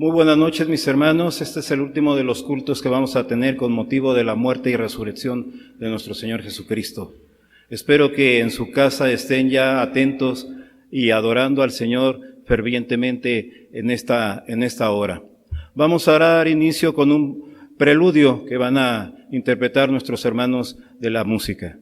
Muy buenas noches, mis hermanos. Este es el último de los cultos que vamos a tener con motivo de la muerte y resurrección de nuestro Señor Jesucristo. Espero que en su casa estén ya atentos y adorando al Señor fervientemente en esta hora. Vamos a dar inicio con un preludio que van a interpretar nuestros hermanos de la música.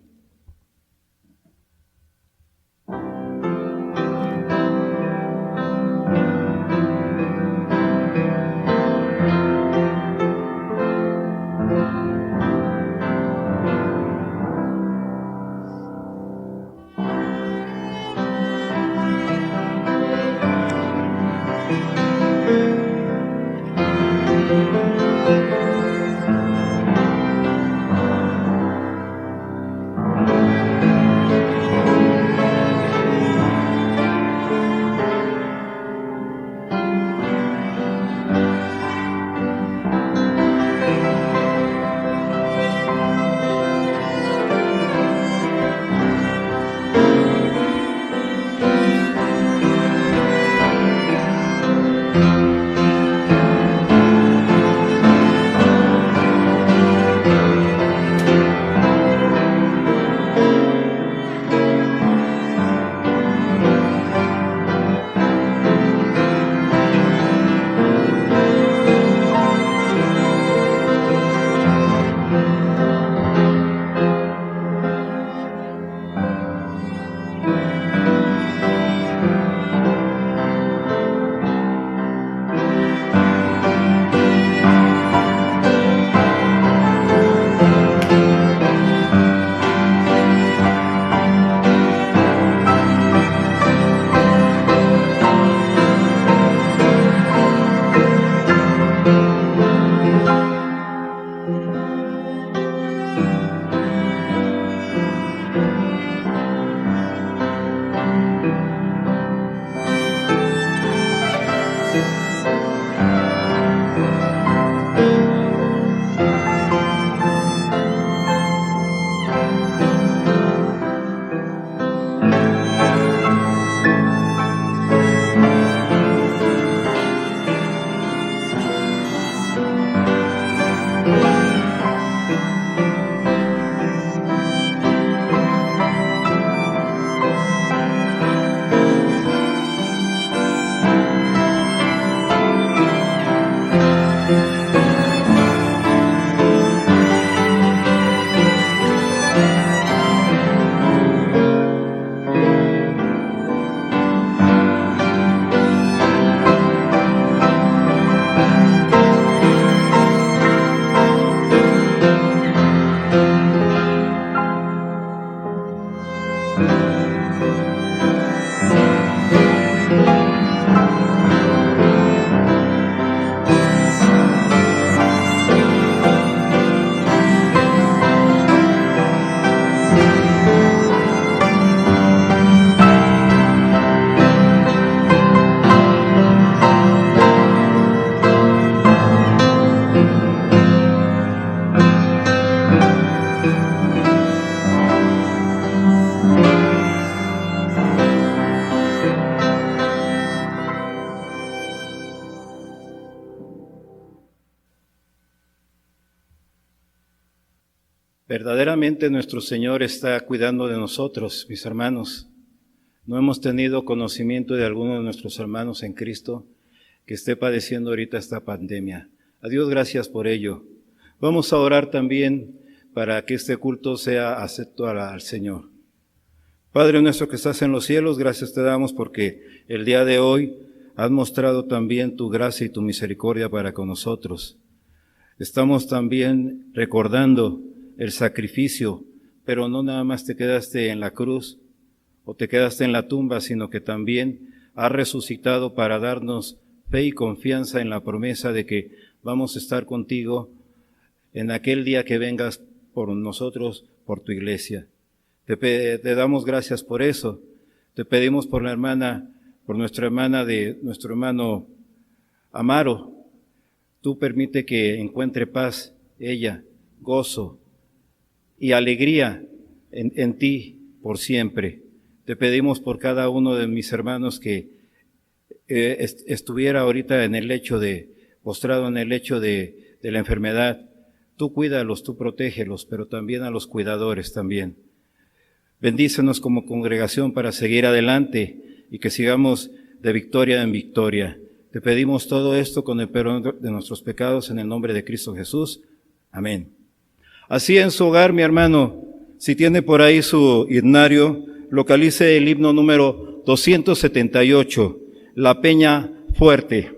Verdaderamente nuestro Señor está cuidando de nosotros, mis hermanos. No hemos tenido conocimiento de alguno de nuestros hermanos en Cristo que esté padeciendo ahorita esta pandemia. A Dios gracias por ello. Vamos a orar también para que este culto sea acepto al Señor. Padre nuestro que estás en los cielos, gracias te damos porque el día de hoy has mostrado también tu gracia y tu misericordia para con nosotros. Estamos también recordando el sacrificio, pero no nada más te quedaste en la cruz o te quedaste en la tumba, sino que también has resucitado para darnos fe y confianza en la promesa de que vamos a estar contigo en aquel día que vengas por nosotros, por tu iglesia. Te damos gracias por eso. Te pedimos por nuestra hermana de nuestro hermano Amaro. Tú permite que encuentre paz ella, gozo y alegría en ti por siempre. Te pedimos por cada uno de mis hermanos que estuviera ahorita postrado en el lecho de la enfermedad, tú cuídalos, tú protégelos, pero también a los cuidadores también. Bendícenos como congregación para seguir adelante y que sigamos de victoria en victoria. Te pedimos todo esto con el perdón de nuestros pecados en el nombre de Cristo Jesús. Amén. Así en su hogar, mi hermano, si tiene por ahí su himnario, localice el himno número 278, La Peña Fuerte.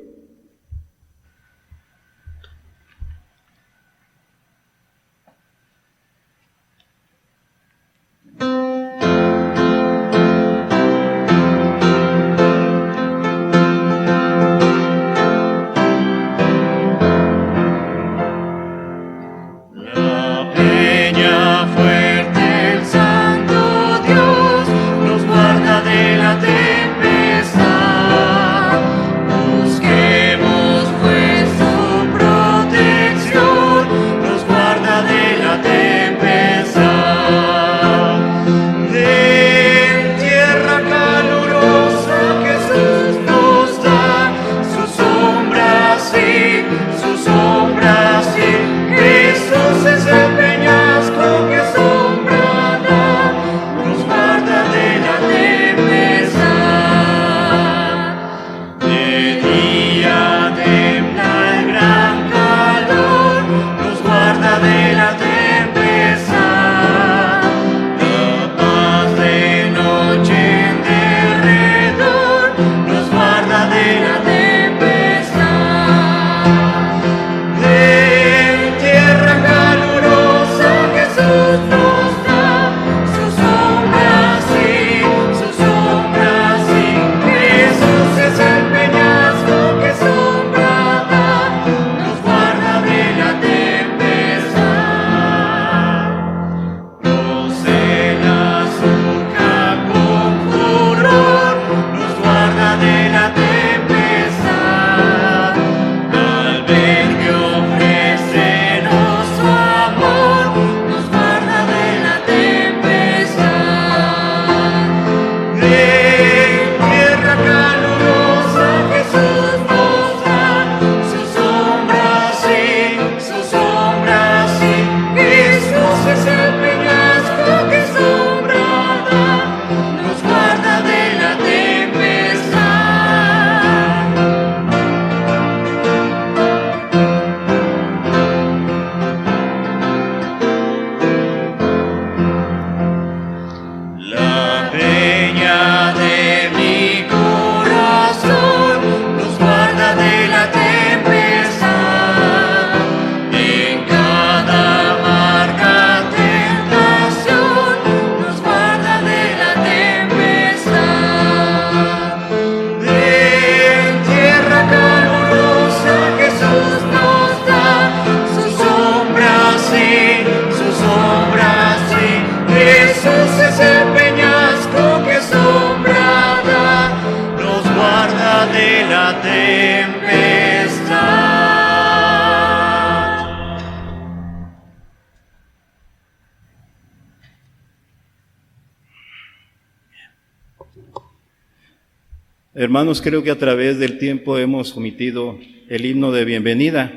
Hermanos, creo que a través del tiempo hemos omitido el himno de bienvenida.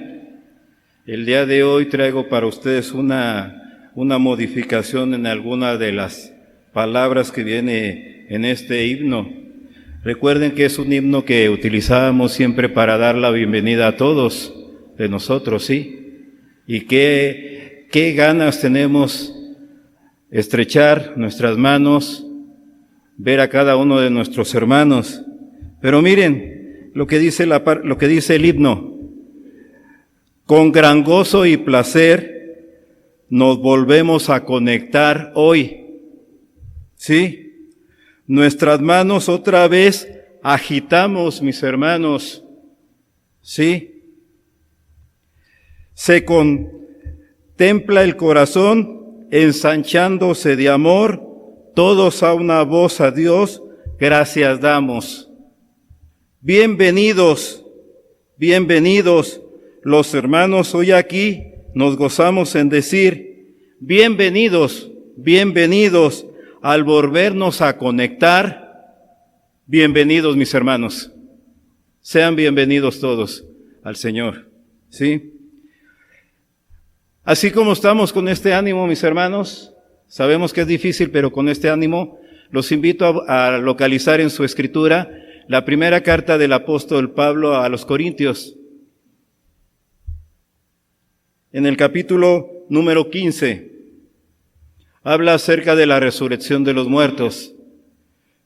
El día de hoy traigo para ustedes una modificación en alguna de las palabras que viene en este himno. Recuerden que es un himno que utilizábamos siempre para dar la bienvenida a todos de nosotros, ¿sí? Y qué ganas tenemos estrechar nuestras manos, ver a cada uno de nuestros hermanos. Pero miren lo que dice el himno. Con gran gozo y placer nos volvemos a conectar hoy. ¿Sí? Nuestras manos otra vez agitamos, mis hermanos. ¿Sí? Se contempla el corazón ensanchándose de amor, todos a una voz a Dios, gracias damos. Bienvenidos, bienvenidos los hermanos, hoy aquí nos gozamos en decir, bienvenidos, bienvenidos al volvernos a conectar, bienvenidos mis hermanos. Sean bienvenidos todos al Señor, ¿sí? Así como estamos con este ánimo, mis hermanos, sabemos que es difícil, pero con este ánimo, los invito a localizar en su escritura la primera carta del apóstol Pablo a los Corintios. En el capítulo número 15, habla acerca de la resurrección de los muertos.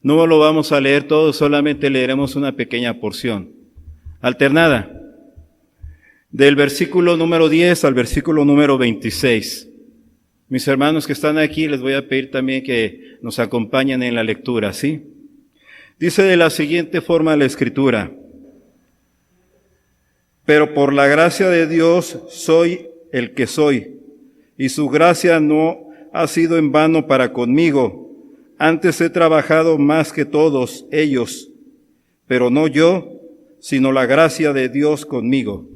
No lo vamos a leer todo, solamente leeremos una pequeña porción, alternada, del versículo número 10 al versículo número 26. Mis hermanos que están aquí, les voy a pedir también que nos acompañen en la lectura, ¿sí? Dice de la siguiente forma la Escritura: pero por la gracia de Dios soy el que soy, y su gracia no ha sido en vano para conmigo. Antes he trabajado más que todos ellos, pero no yo, sino la gracia de Dios conmigo.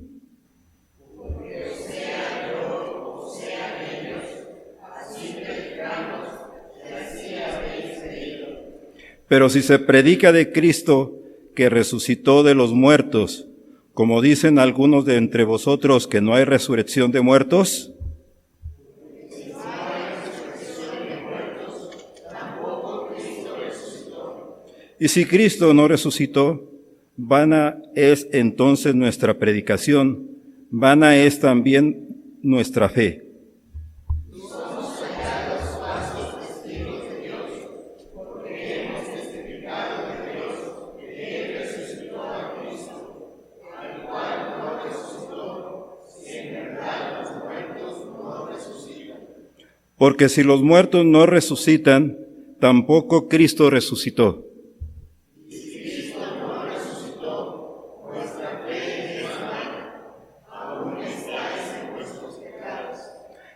Pero si se predica de Cristo que resucitó de los muertos, como dicen algunos de entre vosotros que no hay resurrección de muertos, y si Cristo no resucitó, vana es entonces nuestra predicación, vana es también nuestra fe. Porque si los muertos no resucitan, tampoco Cristo resucitó.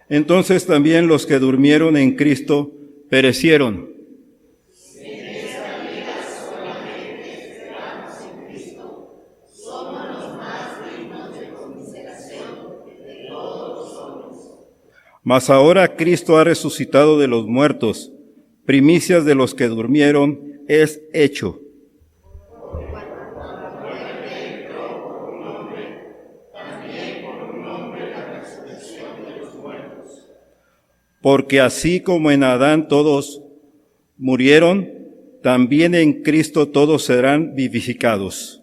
Entonces también los que durmieron en Cristo perecieron. Mas ahora Cristo ha resucitado de los muertos, primicias de los que durmieron es hecho. Porque así como en Adán todos murieron, también en Cristo todos serán vivificados.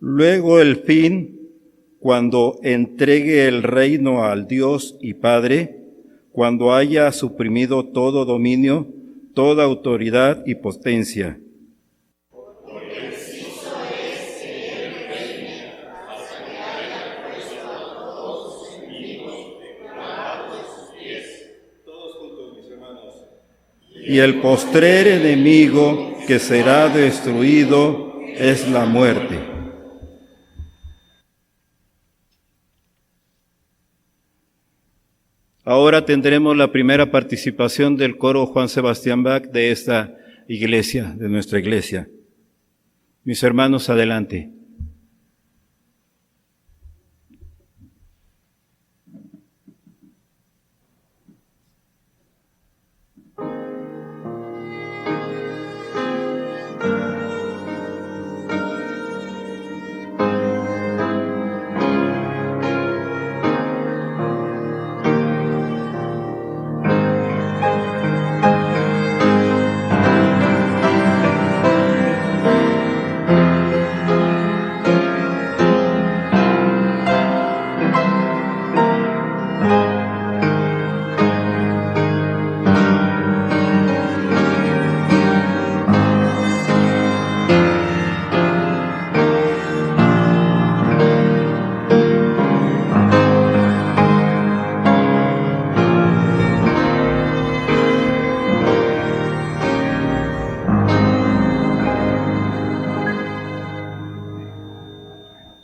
Luego el fin, cuando entregue el reino al Dios y Padre, cuando haya suprimido todo dominio, toda autoridad y potencia. Y el postrer enemigo que será destruido es la muerte. Ahora tendremos la primera participación del coro Juan Sebastián Bach de esta iglesia, de nuestra iglesia. Mis hermanos, adelante.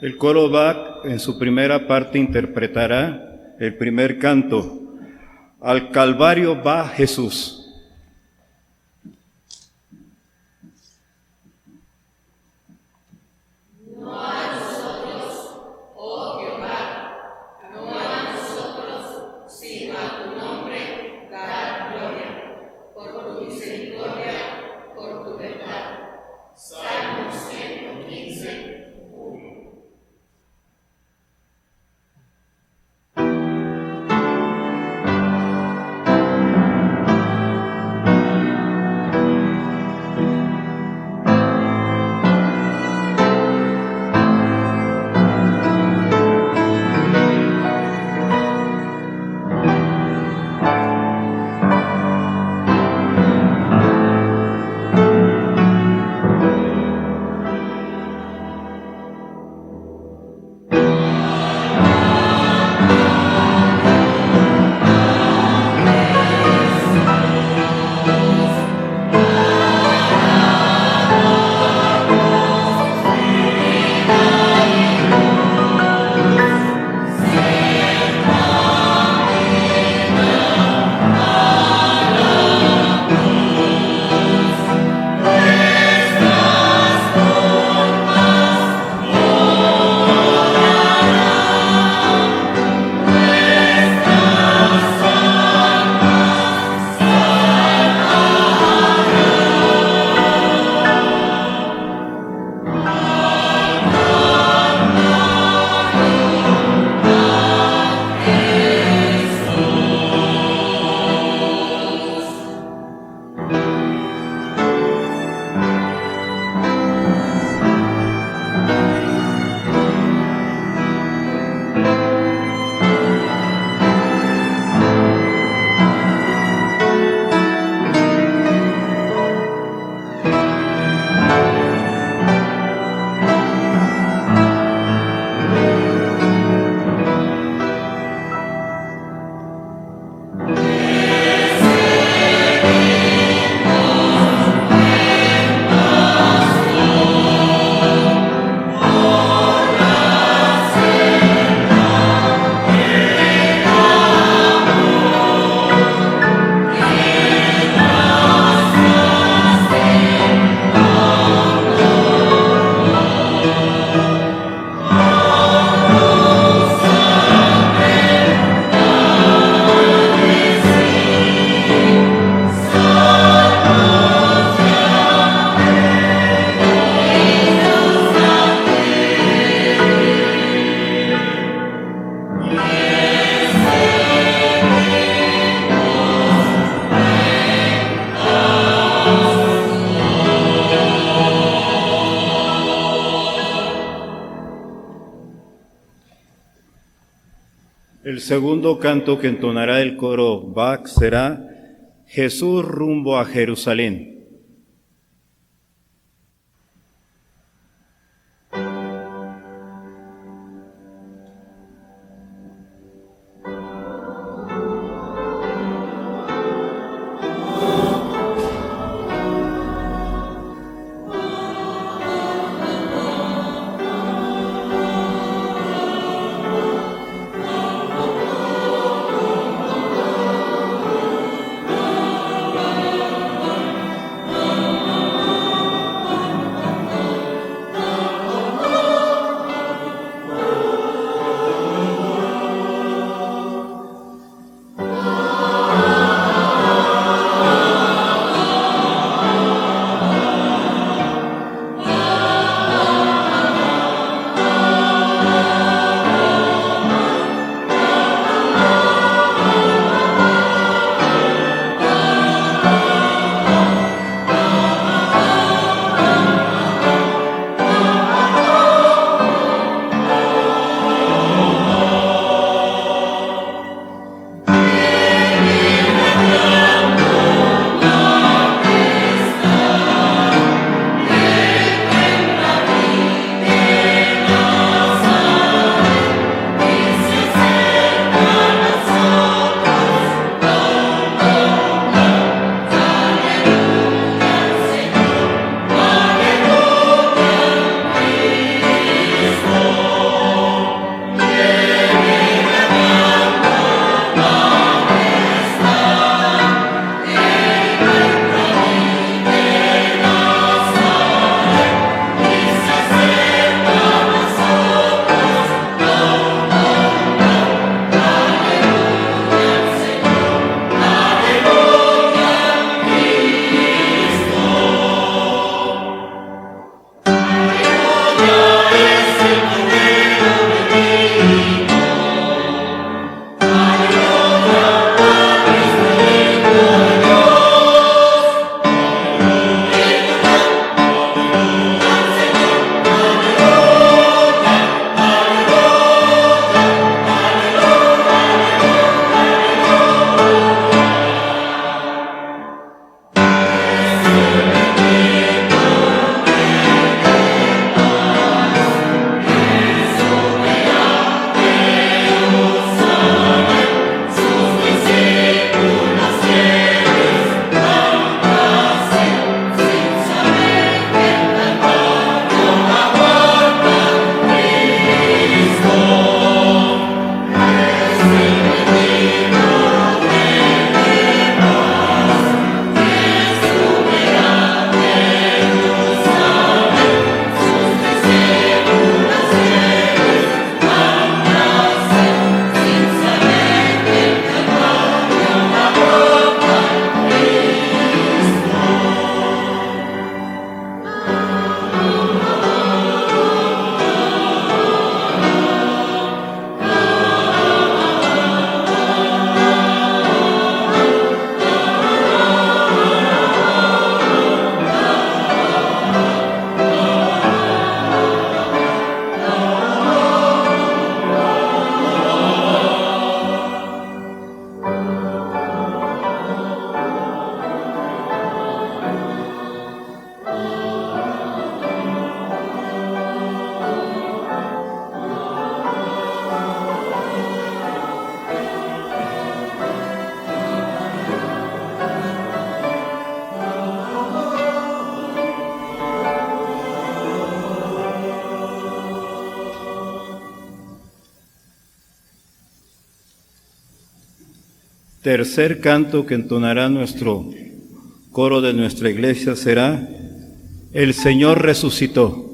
El coro Bach en su primera parte interpretará el primer canto. Al Calvario va Jesús. No a nosotros, oh Jehová, no a nosotros, segundo canto que entonará el coro Bach será Jesús rumbo a Jerusalén. Tercer canto que entonará nuestro coro de nuestra iglesia será El Señor resucitó.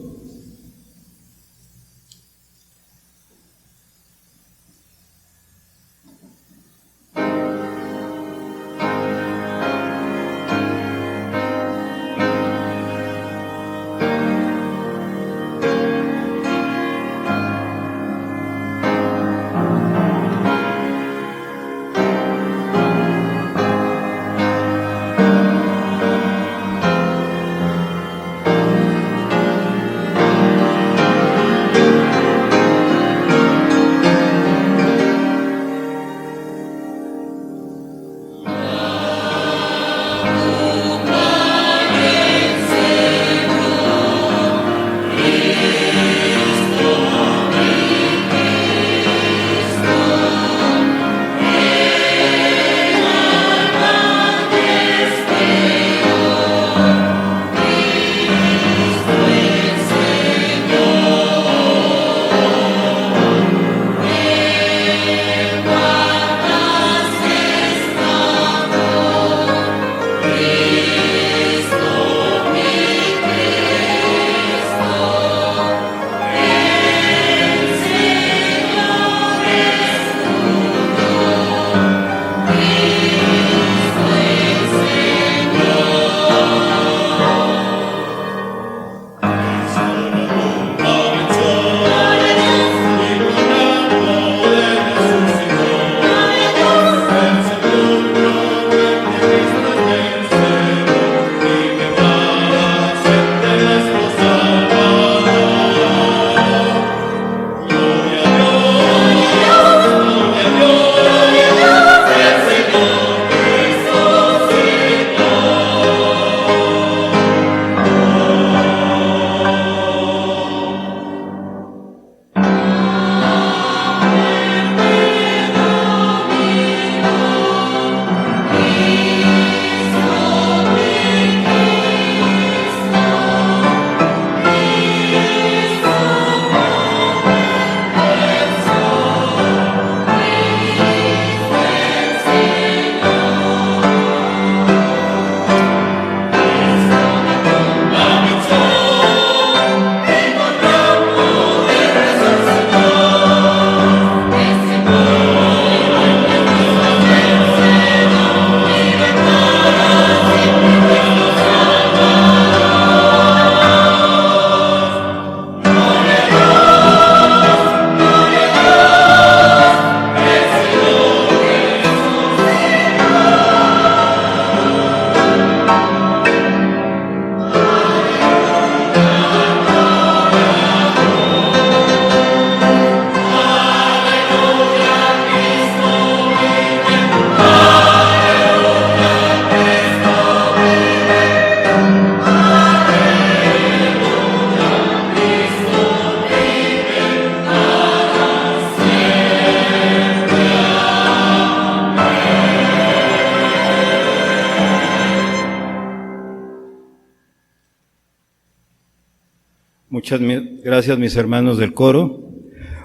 Muchas gracias, mis hermanos del coro.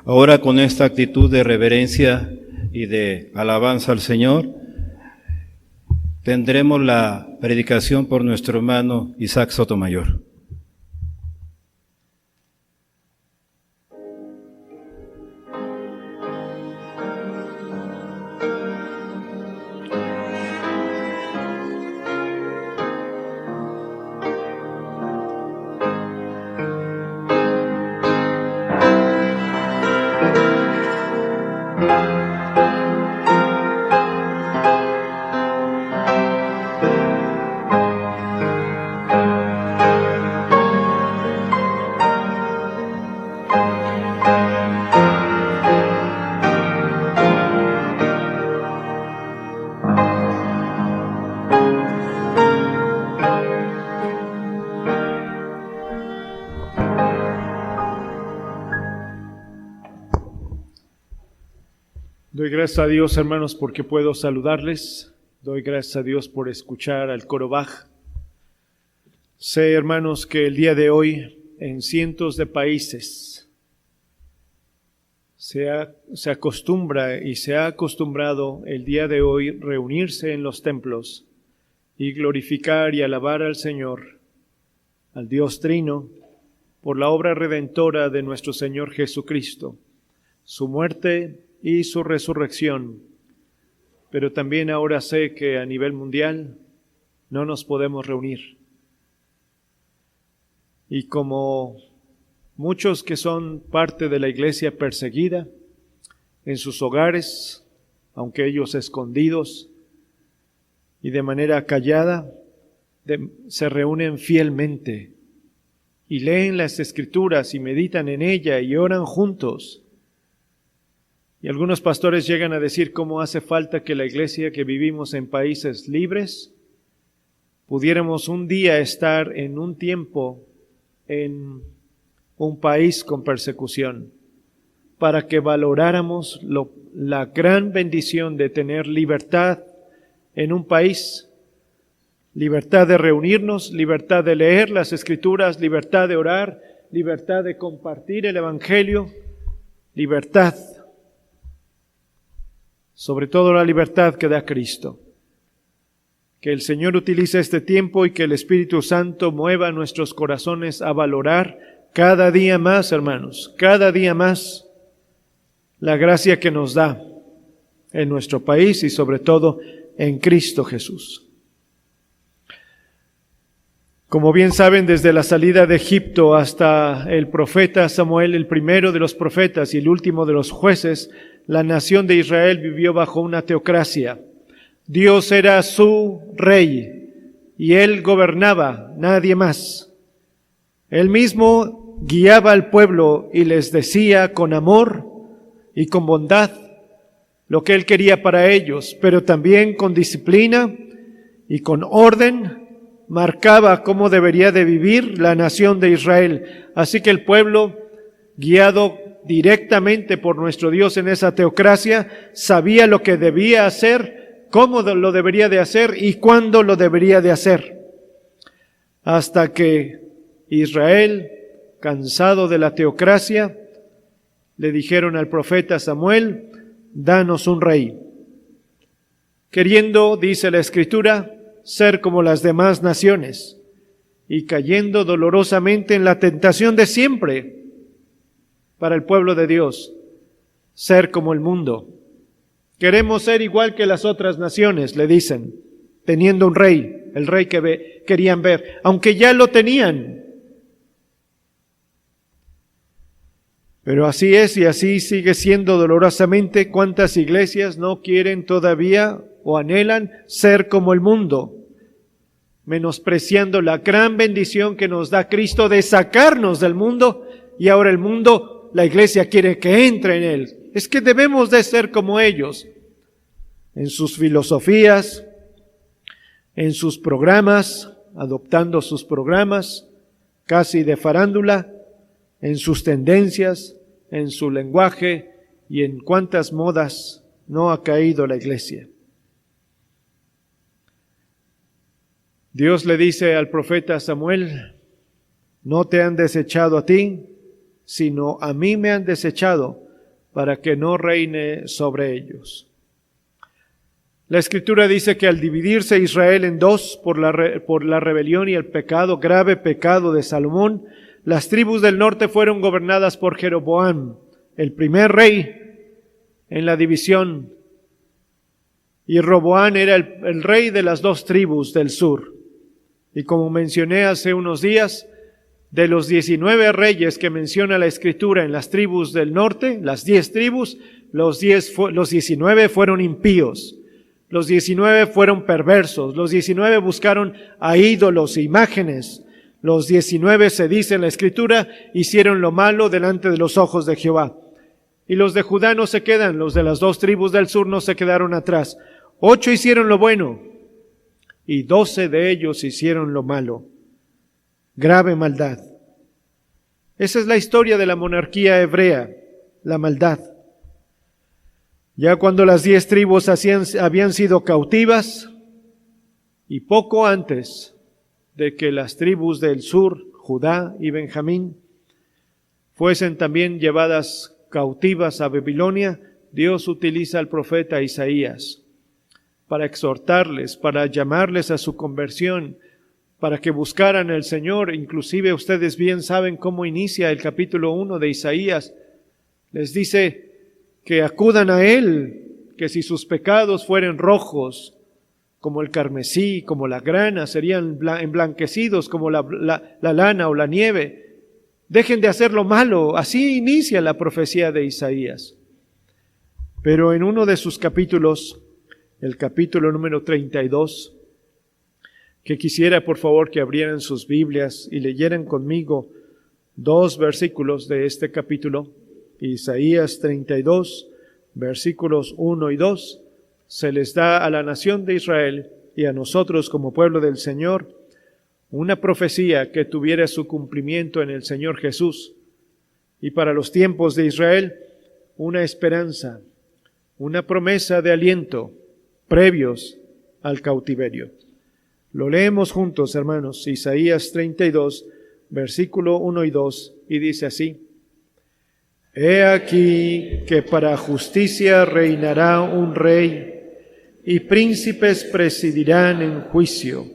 Ahora, con esta actitud de reverencia y de alabanza al Señor, tendremos la predicación por nuestro hermano Isaac Sotomayor. Doy gracias a Dios, hermanos, porque puedo saludarles. Doy gracias a Dios por escuchar al coro Bach. Sé, hermanos, que el día de hoy en cientos de países se acostumbra y se ha acostumbrado el día de hoy reunirse en los templos y glorificar y alabar al Señor, al Dios Trino, por la obra redentora de nuestro Señor Jesucristo, su muerte y su resurrección. Pero también ahora sé que a nivel mundial no nos podemos reunir. Y como muchos que son parte de la iglesia perseguida, en sus hogares, aunque ellos escondidos y de manera callada, se reúnen fielmente y leen las Escrituras y meditan en ella y oran juntos. Y algunos pastores llegan a decir cómo hace falta que la iglesia que vivimos en países libres pudiéramos un día estar en un tiempo en un país con persecución, para que valoráramos la gran bendición de tener libertad en un país, libertad de reunirnos, libertad de leer las Escrituras, libertad de orar, libertad de compartir el Evangelio, libertad. Sobre todo la libertad que da Cristo. Que el Señor utilice este tiempo y que el Espíritu Santo mueva nuestros corazones a valorar cada día más, hermanos, cada día más la gracia que nos da en nuestro país y sobre todo en Cristo Jesús. Como bien saben, desde la salida de Egipto hasta el profeta Samuel, el primero de los profetas y el último de los jueces, la nación de Israel vivió bajo una teocracia. Dios era su rey y Él gobernaba, nadie más. Él mismo guiaba al pueblo y les decía con amor y con bondad lo que Él quería para ellos, pero también con disciplina y con orden marcaba cómo debería de vivir la nación de Israel. Así que el pueblo, guiado directamente por nuestro Dios en esa teocracia, sabía lo que debía hacer, cómo lo debería de hacer y cuándo lo debería de hacer. Hasta que Israel, cansado de la teocracia, le dijeron al profeta Samuel: danos un rey. Queriendo, dice la Escritura, ser como las demás naciones y cayendo dolorosamente en la tentación de siempre para el pueblo de Dios, ser como el mundo. Queremos ser igual que las otras naciones, le dicen, teniendo un rey, el rey que querían ver, aunque ya lo tenían. Pero así es y así sigue siendo dolorosamente. ¿Cuántas iglesias no quieren todavía o anhelan ser como el mundo? Menospreciando la gran bendición que nos da Cristo de sacarnos del mundo, y ahora el mundo, la iglesia quiere que entre en él. Es que debemos de ser como ellos, en sus filosofías, en sus programas, adoptando sus programas casi de farándula, en sus tendencias, en su lenguaje y en cuántas modas no ha caído la iglesia. Dios le dice al profeta Samuel: No te han desechado a ti, sino a mí me han desechado, para que no reine sobre ellos. La Escritura dice que al dividirse Israel en dos por la rebelión y el pecado, grave pecado de Salomón, las tribus del norte fueron gobernadas por Jeroboam, el primer rey en la división. Y Roboam era el rey de las dos tribus del sur. Y como mencioné hace unos días, de los 19 reyes que menciona la Escritura en las tribus del norte, las 10 tribus, los 19 fueron impíos. Los 19 fueron perversos. Los 19 buscaron a ídolos e imágenes. Los 19, se dice en la Escritura, hicieron lo malo delante de los ojos de Jehová. Y los de Judá no se quedan, los de las dos tribus del sur no se quedaron atrás. 8 hicieron lo bueno y 12 de ellos hicieron lo malo. Grave maldad. Esa es la historia de la monarquía hebrea, la maldad. Ya cuando las 10 tribus habían sido cautivas, y poco antes de que las tribus del sur, Judá y Benjamín, fuesen también llevadas cautivas a Babilonia, Dios utiliza al profeta Isaías para exhortarles, para llamarles a su conversión, para que buscaran al Señor. Inclusive ustedes bien saben cómo inicia el capítulo 1 de Isaías. Les dice que acudan a Él, que si sus pecados fueren rojos, como el carmesí, como la grana, serían emblanquecidos como la lana o la nieve. Dejen de hacer lo malo. Así inicia la profecía de Isaías. Pero en uno de sus capítulos, el capítulo número 32, que quisiera por favor que abrieran sus Biblias y leyeran conmigo 2 versículos de este capítulo, Isaías 32, versículos 1 y 2, se les da a la nación de Israel y a nosotros como pueblo del Señor una profecía que tuviera su cumplimiento en el Señor Jesús, y para los tiempos de Israel una esperanza, una promesa de aliento previos al cautiverio. Lo leemos juntos, hermanos, Isaías 32, versículo 1 y 2, y dice así: He aquí que para justicia reinará un rey, y príncipes presidirán en juicio.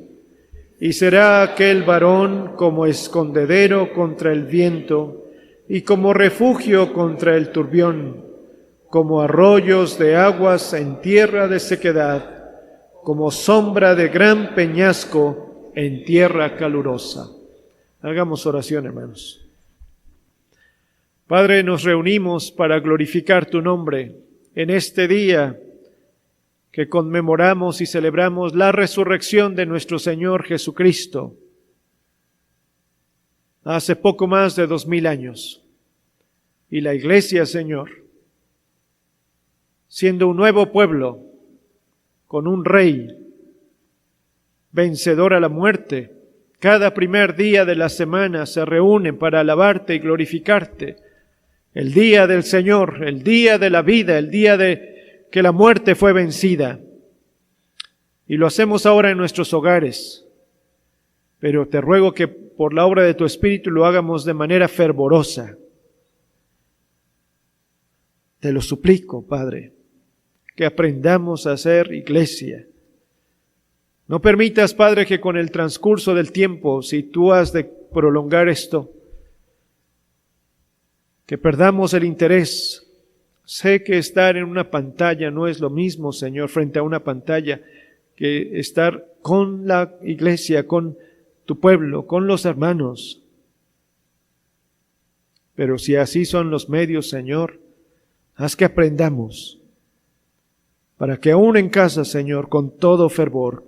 Y será aquel varón como escondedero contra el viento, y como refugio contra el turbión, como arroyos de aguas en tierra de sequedad, como sombra de gran peñasco en tierra calurosa. Hagamos oración, hermanos. Padre, nos reunimos para glorificar tu nombre en este día que conmemoramos y celebramos la resurrección de nuestro Señor Jesucristo. Hace poco más de 2000 años. Y la Iglesia, Señor, siendo un nuevo pueblo, con un rey, vencedor a la muerte, cada primer día de la semana se reúnen para alabarte y glorificarte. El día del Señor, el día de la vida, el día de que la muerte fue vencida. Y lo hacemos ahora en nuestros hogares. Pero te ruego que por la obra de tu Espíritu lo hagamos de manera fervorosa. Te lo suplico, Padre, que aprendamos a ser iglesia. No permitas, Padre, que con el transcurso del tiempo, si tú has de prolongar esto, que perdamos el interés. Sé que estar en una pantalla no es lo mismo, Señor, frente a una pantalla, que estar con la iglesia, con tu pueblo, con los hermanos. Pero si así son los medios, Señor, haz que aprendamos, para que aún en casa, Señor, con todo fervor,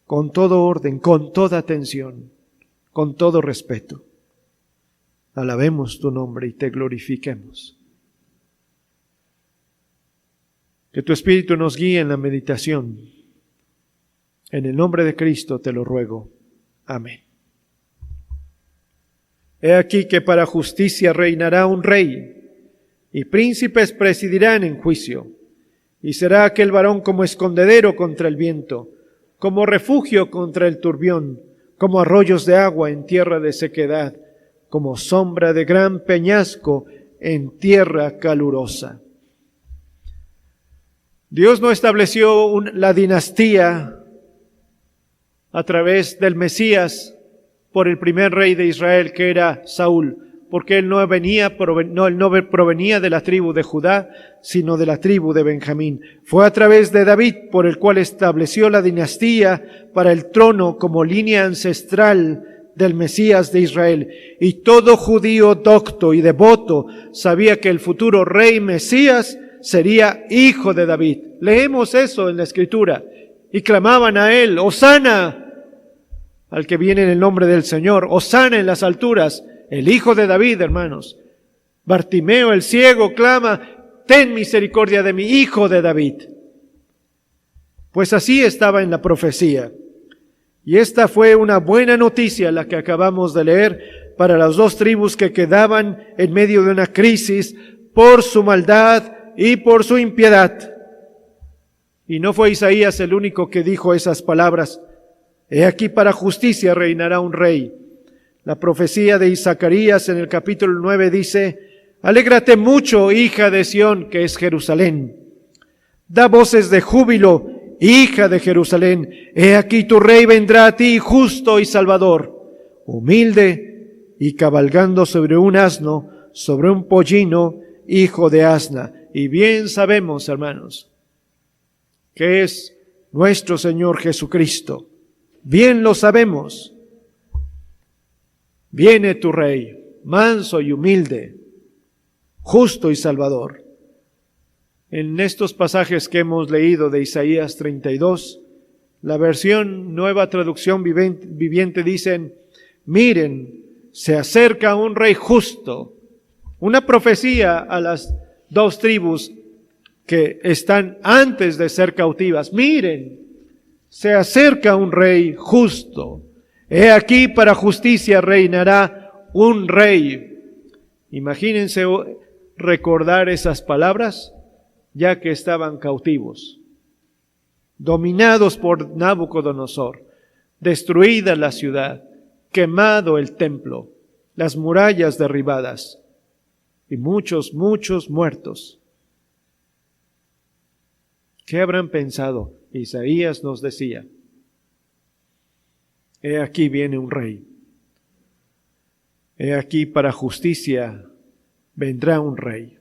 con todo orden, con toda atención, con todo respeto, alabemos tu nombre y te glorifiquemos. Que tu Espíritu nos guíe en la meditación. En el nombre de Cristo te lo ruego. Amén. He aquí que para justicia reinará un rey, y príncipes presidirán en juicio. Y será aquel varón como escondedero contra el viento, como refugio contra el turbión, como arroyos de agua en tierra de sequedad, como sombra de gran peñasco en tierra calurosa. Dios no estableció la dinastía a través del Mesías por el primer rey de Israel, que era Saúl, porque él no provenía de la tribu de Judá, sino de la tribu de Benjamín. Fue a través de David por el cual estableció la dinastía para el trono como línea ancestral del Mesías de Israel. Y todo judío docto y devoto sabía que el futuro rey Mesías sería hijo de David. Leemos eso en la Escritura. Y clamaban a él: Hosana al que viene en el nombre del Señor, Hosana en las alturas, el hijo de David, hermanos. Bartimeo el ciego clama: ten misericordia de mi hijo de David. Pues así estaba en la profecía. Y esta fue una buena noticia la que acabamos de leer para las dos tribus que quedaban en medio de una crisis por su maldad y por su impiedad. Y no fue Isaías el único que dijo esas palabras. He aquí, para justicia reinará un rey. La profecía de Zacarías en el capítulo 9 dice: alégrate mucho, hija de Sión, que es Jerusalén. Da voces de júbilo, hija de Jerusalén. He aquí tu rey vendrá a ti, justo y salvador, humilde y cabalgando sobre un asno, sobre un pollino, hijo de asna. Y bien sabemos, hermanos, que es nuestro Señor Jesucristo. Bien lo sabemos. Viene tu rey, manso y humilde, justo y salvador. En estos pasajes que hemos leído de Isaías 32, la versión Nueva Traducción Viviente dicen: miren, se acerca un rey justo. Una profecía a las dos tribus que están antes de ser cautivas. Miren, se acerca un rey justo. He aquí, para justicia reinará un rey. Imagínense recordar esas palabras, ya que estaban cautivos, dominados por Nabucodonosor, destruida la ciudad, quemado el templo, las murallas derribadas y muchos muertos. ¿Qué habrán pensado? Isaías nos decía: he aquí viene un rey. He aquí, para justicia vendrá un rey.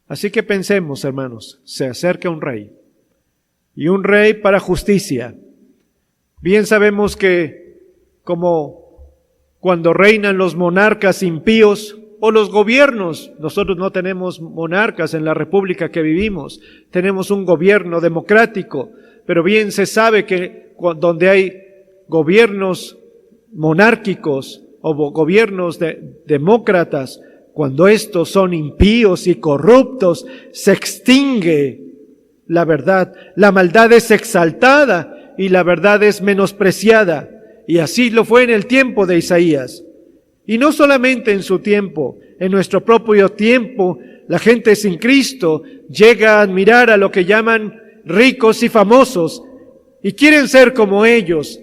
Así que pensemos, hermanos, se acerca un rey. Y un rey para justicia. Bien sabemos que, como cuando reinan los monarcas impíos o los gobiernos, nosotros no tenemos monarcas en la república que vivimos, tenemos un gobierno democrático, pero bien se sabe que donde hay gobiernos monárquicos o gobiernos demócratas, cuando estos son impíos y corruptos, se extingue la verdad. La maldad es exaltada y la verdad es menospreciada. Y así lo fue en el tiempo de Isaías. Y no solamente en su tiempo, en nuestro propio tiempo, la gente sin Cristo llega a admirar a lo que llaman ricos y famosos y quieren ser como ellos.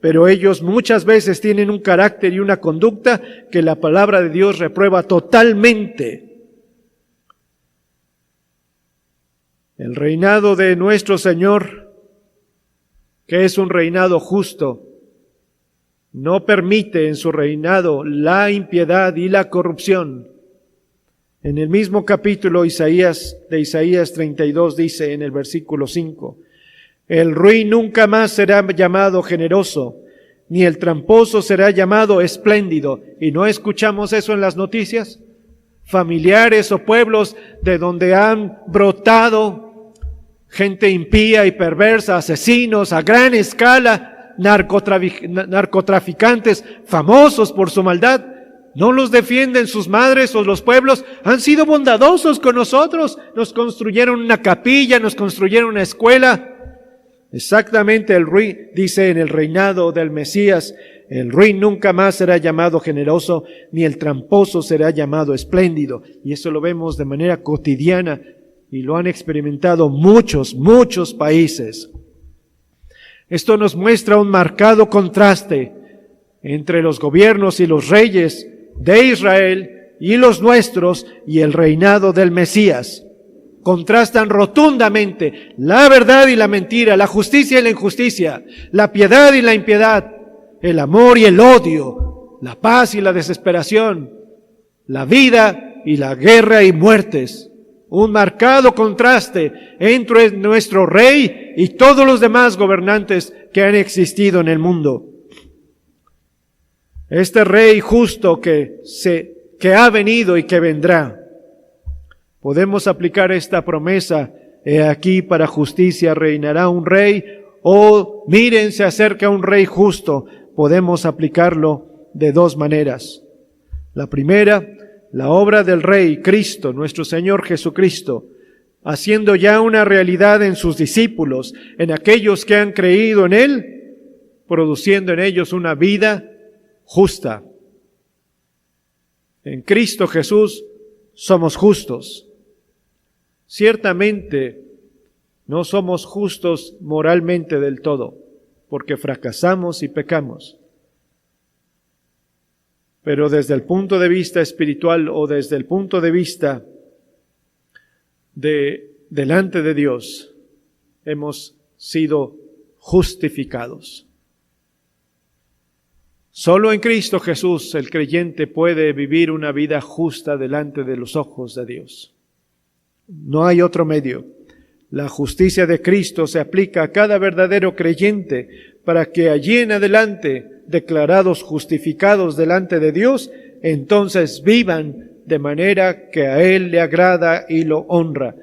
Pero ellos muchas veces tienen un carácter y una conducta que la palabra de Dios reprueba totalmente. El reinado de nuestro Señor, que es un reinado justo, no permite en su reinado la impiedad y la corrupción. En el mismo capítulo de Isaías 32 dice en el versículo 5: el ruin nunca más será llamado generoso, ni el tramposo será llamado espléndido. ¿Y no escuchamos eso en las noticias? Familiares o pueblos de donde han brotado gente impía y perversa, asesinos a gran escala, narcotraficantes famosos por su maldad. ¿No los defienden sus madres o los pueblos? Han sido bondadosos con nosotros, nos construyeron una capilla, nos construyeron una escuela. Exactamente, el ruin, dice en el reinado del Mesías, el ruin nunca más será llamado generoso, ni el tramposo será llamado espléndido. Y eso lo vemos de manera cotidiana y lo han experimentado muchos países. Esto nos muestra un marcado contraste entre los gobiernos y los reyes de Israel y los nuestros y el reinado del Mesías. Contrastan rotundamente la verdad y la mentira, la justicia y la injusticia, la piedad y la impiedad, el amor y el odio, la paz y la desesperación, la vida y la guerra y muertes. Un marcado contraste entre nuestro rey y todos los demás gobernantes que han existido en el mundo. Este rey justo que ha venido y que vendrá. Podemos aplicar esta promesa: he aquí para justicia reinará un rey, o miren, se acerca un rey justo. Podemos aplicarlo de dos maneras. La primera, la obra del Rey Cristo, nuestro Señor Jesucristo, haciendo ya una realidad en sus discípulos, en aquellos que han creído en Él, produciendo en ellos una vida justa. En Cristo Jesús somos justos. Ciertamente no somos justos moralmente del todo, porque fracasamos y pecamos. Pero desde el punto de vista espiritual o desde el punto de vista delante de Dios, hemos sido justificados. Solo en Cristo Jesús el creyente puede vivir una vida justa delante de los ojos de Dios. No hay otro medio. La justicia de Cristo se aplica a cada verdadero creyente para que allí en adelante, declarados justificados delante de Dios, entonces vivan de manera que a Él le agrada y lo honra.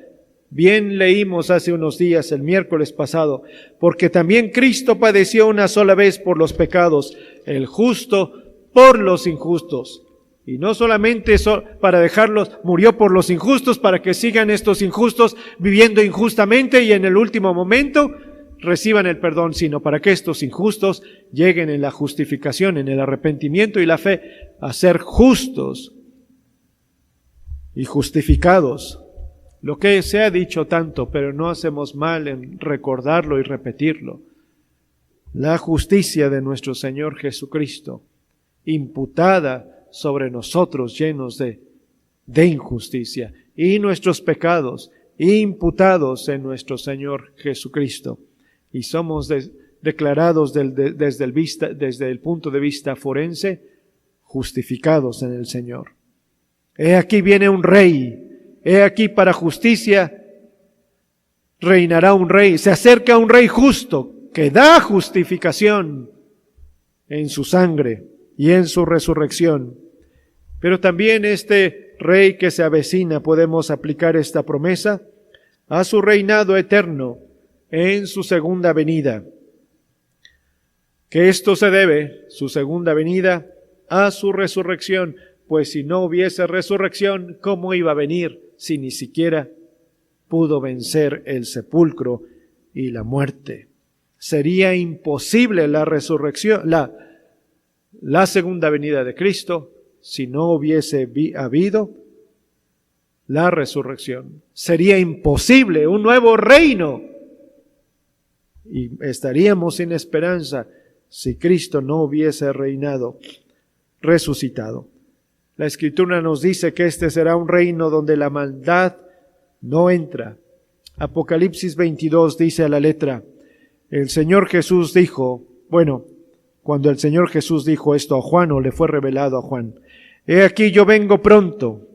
Bien leímos hace unos días, el miércoles pasado, porque también Cristo padeció una sola vez por los pecados, el justo por los injustos. Y no solamente para dejarlos, murió por los injustos, para que sigan estos injustos viviendo injustamente y en el último momento reciban el perdón, sino para que estos injustos lleguen en la justificación, en el arrepentimiento y la fe, a ser justos y justificados. Lo que se ha dicho tanto, pero no hacemos mal en recordarlo y repetirlo. La justicia de nuestro Señor Jesucristo, imputada sobre nosotros llenos de injusticia, y nuestros pecados imputados en nuestro Señor Jesucristo. Y somos declarados desde el punto de vista forense, justificados en el Señor. He aquí viene un rey. He aquí para justicia reinará un rey. Se acerca un rey justo que da justificación en su sangre y en su resurrección. Pero también este rey que se avecina, podemos aplicar esta promesa a su reinado eterno en su segunda venida. Que esto se debe, su segunda venida, a su resurrección, pues si no hubiese resurrección, ¿cómo iba a venir si ni siquiera pudo vencer el sepulcro y la muerte? Sería imposible la resurrección, la segunda venida de Cristo, si no hubiese habido la resurrección. Sería imposible un nuevo reino y estaríamos sin esperanza si Cristo no hubiese reinado, resucitado. La Escritura nos dice que este será un reino donde la maldad no entra. Apocalipsis 22 dice a la letra, el Señor Jesús dijo, cuando el Señor Jesús dijo esto a Juan, o le fue revelado a Juan, he aquí yo vengo pronto,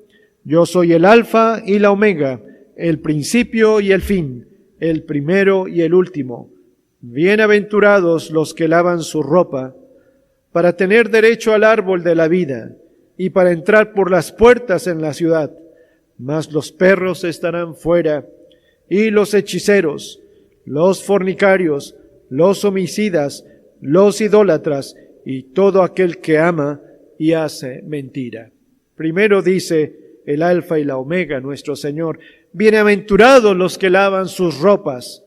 yo soy el Alfa y la Omega, el principio y el fin, el primero y el último. Bienaventurados los que lavan su ropa, para tener derecho al árbol de la vida, y para entrar por las puertas en la ciudad. Mas los perros estarán fuera, y los hechiceros, los fornicarios, los homicidas, los idólatras, y todo aquel que ama y hace mentira. Primero dice el Alfa y la Omega, nuestro Señor, bienaventurados los que lavan sus ropas,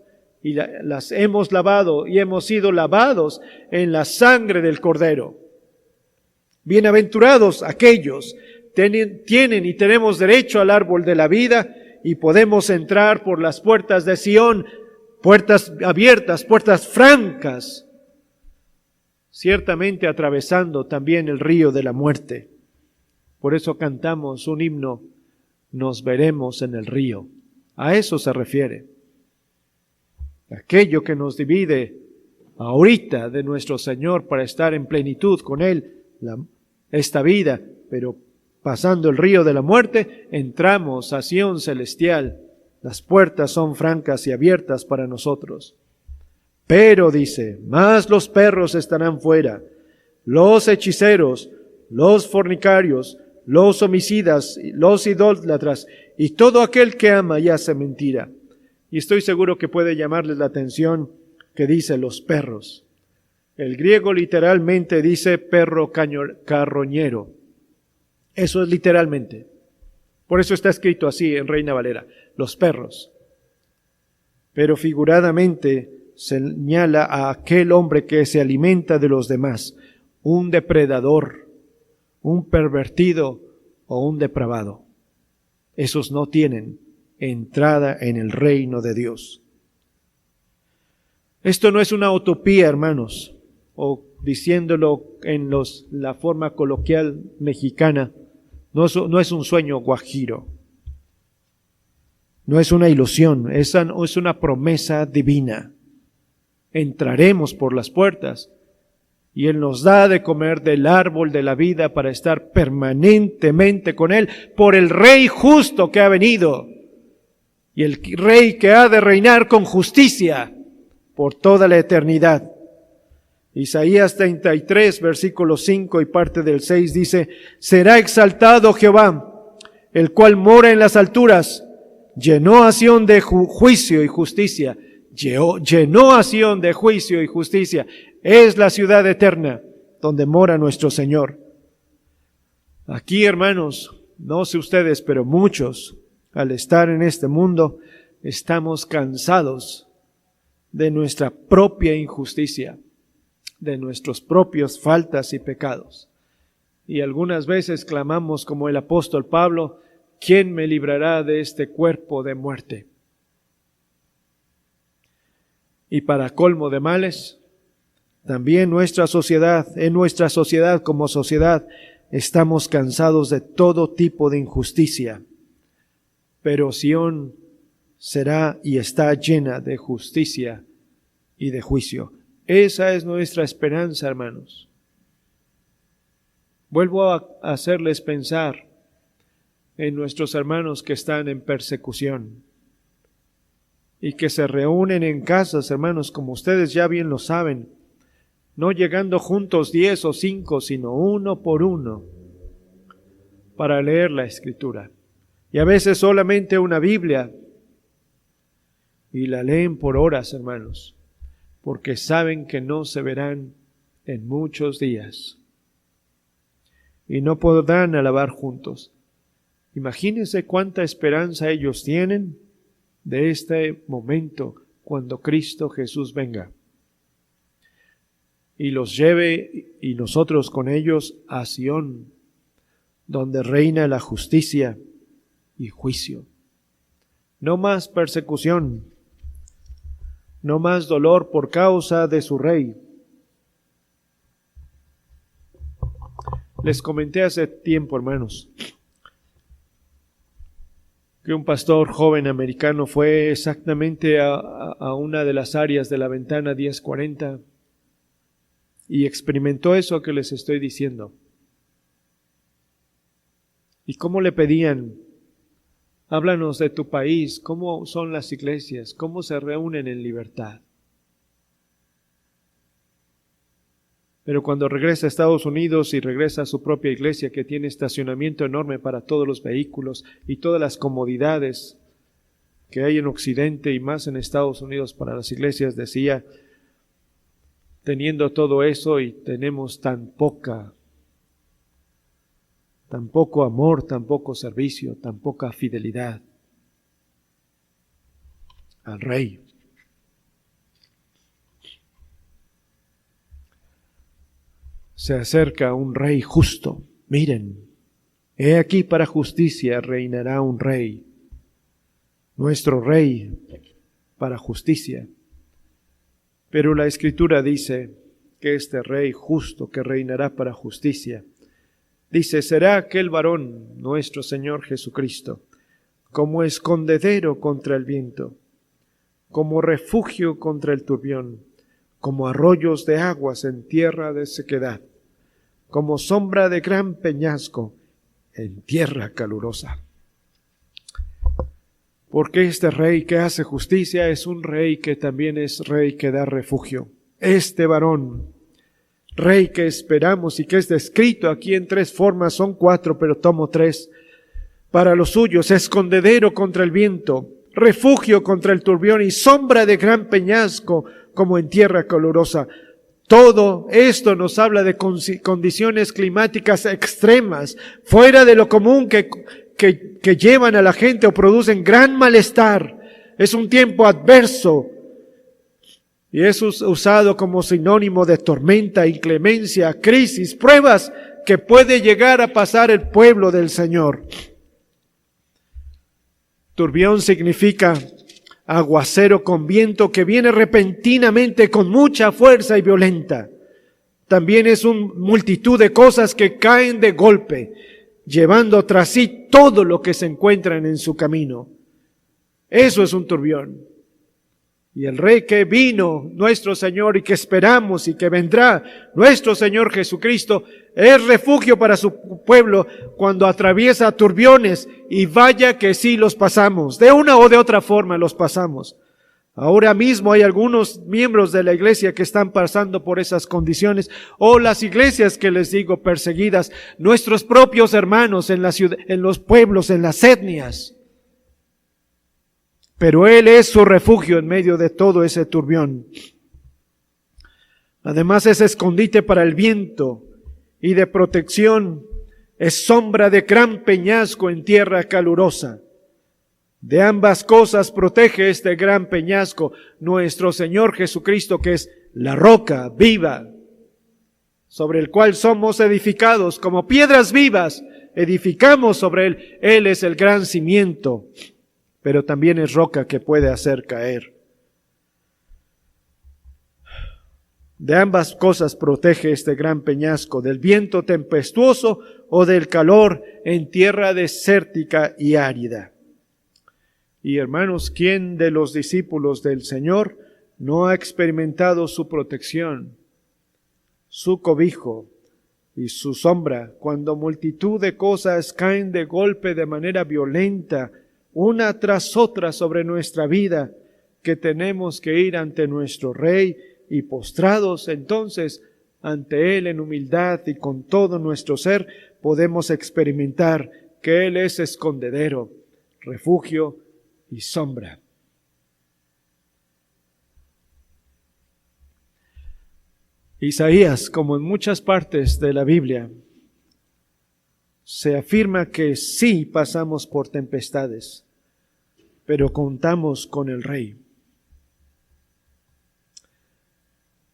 y las hemos lavado y hemos sido lavados en la sangre del Cordero. Bienaventurados aquellos tienen y tenemos derecho al árbol de la vida y podemos entrar por las puertas de Sión, puertas abiertas, puertas francas, ciertamente atravesando también el río de la muerte. Por eso cantamos un himno, nos veremos en el río. A eso se refiere. Aquello que nos divide ahorita de nuestro Señor para estar en plenitud con Él, esta vida, pero pasando el río de la muerte, entramos a Sión celestial. Las puertas son francas y abiertas para nosotros. Pero dice, más los perros estarán fuera, los hechiceros, los fornicarios, los homicidas, los idólatras y todo aquel que ama y hace mentira. Y estoy seguro que puede llamarles la atención que dice los perros. El griego literalmente dice perro carroñero. Eso es literalmente. Por eso está escrito así en Reina Valera, los perros. Pero figuradamente señala a aquel hombre que se alimenta de los demás, un depredador, un pervertido o un depravado. Esos no tienen entrada en el reino de Dios. Esto no es una utopía, hermanos, o diciéndolo en la forma coloquial mexicana, no es un sueño guajiro, no es una ilusión, es una promesa divina. Entraremos por las puertas y Él nos da de comer del árbol de la vida para estar permanentemente con Él por el Rey justo que ha venido y el Rey que ha de reinar con justicia por toda la eternidad. Isaías 33, versículo 5 y parte del 6 dice, será exaltado Jehová, el cual mora en las alturas, llenó a Sión de juicio y justicia. Llenó a Sión de juicio y justicia. Es la ciudad eterna donde mora nuestro Señor. Aquí, hermanos, no sé ustedes, pero muchos, al estar en este mundo, estamos cansados de nuestra propia injusticia, de nuestros propios faltas y pecados. Y algunas veces clamamos como el apóstol Pablo, ¿quién me librará de este cuerpo de muerte? Y para colmo de males, también en nuestra sociedad como sociedad, estamos cansados de todo tipo de injusticia. Pero Sión será y está llena de justicia y de juicio. Esa es nuestra esperanza, hermanos. Vuelvo a hacerles pensar en nuestros hermanos que están en persecución y que se reúnen en casas, hermanos, como ustedes ya bien lo saben, no llegando juntos 10 o 5, sino uno por uno, para leer la Escritura. Y a veces solamente una Biblia, y la leen por horas, hermanos, porque saben que no se verán en muchos días, y no podrán alabar juntos. Imagínense cuánta esperanza ellos tienen de este momento cuando Cristo Jesús venga y los lleve y nosotros con ellos a Sión, donde reina la justicia y juicio. No más persecución, no más dolor por causa de su Rey. Les comenté hace tiempo, hermanos, que un pastor joven americano fue exactamente a una de las áreas de la ventana 1040 y experimentó eso que les estoy diciendo. ¿Y cómo le pedían? Háblanos de tu país, cómo son las iglesias, cómo se reúnen en libertad. Pero cuando regresa a Estados Unidos y regresa a su propia iglesia que tiene estacionamiento enorme para todos los vehículos y todas las comodidades que hay en Occidente y más en Estados Unidos para las iglesias, decía, teniendo todo eso y tenemos tan poco amor, tan poco servicio, tan poca fidelidad al Rey. Se acerca un Rey justo. Miren, he aquí para justicia reinará un Rey, nuestro Rey para justicia. Pero la Escritura dice que este rey justo que reinará para justicia. Dice, será aquel varón, nuestro Señor Jesucristo, como escondedero contra el viento, como refugio contra el turbión, como arroyos de aguas en tierra de sequedad, como sombra de gran peñasco en tierra calurosa. Porque este rey que hace justicia es un rey que también es rey que da refugio. Este varón, rey que esperamos y que es descrito aquí en 3 formas, son 4, pero tomo 3. Para los suyos, escondedero contra el viento, refugio contra el turbión y sombra de gran peñasco como en tierra calurosa. Todo esto nos habla de condiciones climáticas extremas, fuera de lo común que llevan a la gente o producen gran malestar. Es un tiempo adverso y es usado como sinónimo de tormenta, inclemencia, crisis, pruebas que puede llegar a pasar el pueblo del Señor. Turbión significa aguacero con viento que viene repentinamente con mucha fuerza y violenta. También es una multitud de cosas que caen de golpe, llevando tras sí todo lo que se encuentran en su camino. Eso es un turbión. Y el rey que vino, nuestro Señor, y que esperamos y que vendrá, nuestro Señor Jesucristo, es refugio para su pueblo cuando atraviesa turbiones, y vaya que sí los pasamos, de una o de otra forma los pasamos. Ahora mismo hay algunos miembros de la iglesia que están pasando por esas condiciones, o las iglesias que les digo perseguidas, nuestros propios hermanos en la ciudad, en los pueblos, en las etnias. Pero Él es su refugio en medio de todo ese turbión. Además es escondite para el viento y de protección, es sombra de gran peñasco en tierra calurosa. De ambas cosas protege este gran peñasco nuestro Señor Jesucristo, que es la roca viva, sobre el cual somos edificados como piedras vivas, edificamos sobre Él. Él es el gran cimiento, pero también es roca que puede hacer caer. De ambas cosas protege este gran peñasco, del viento tempestuoso o del calor en tierra desértica y árida. Y hermanos, ¿quién de los discípulos del Señor no ha experimentado su protección, su cobijo y su sombra cuando multitud de cosas caen de golpe de manera violenta, una tras otra sobre nuestra vida, que tenemos que ir ante nuestro Rey y postrados entonces ante Él en humildad y con todo nuestro ser, podemos experimentar que Él es escondedero, refugio y sombra. Isaías, como en muchas partes de la Biblia, se afirma que sí pasamos por tempestades, pero contamos con el Rey.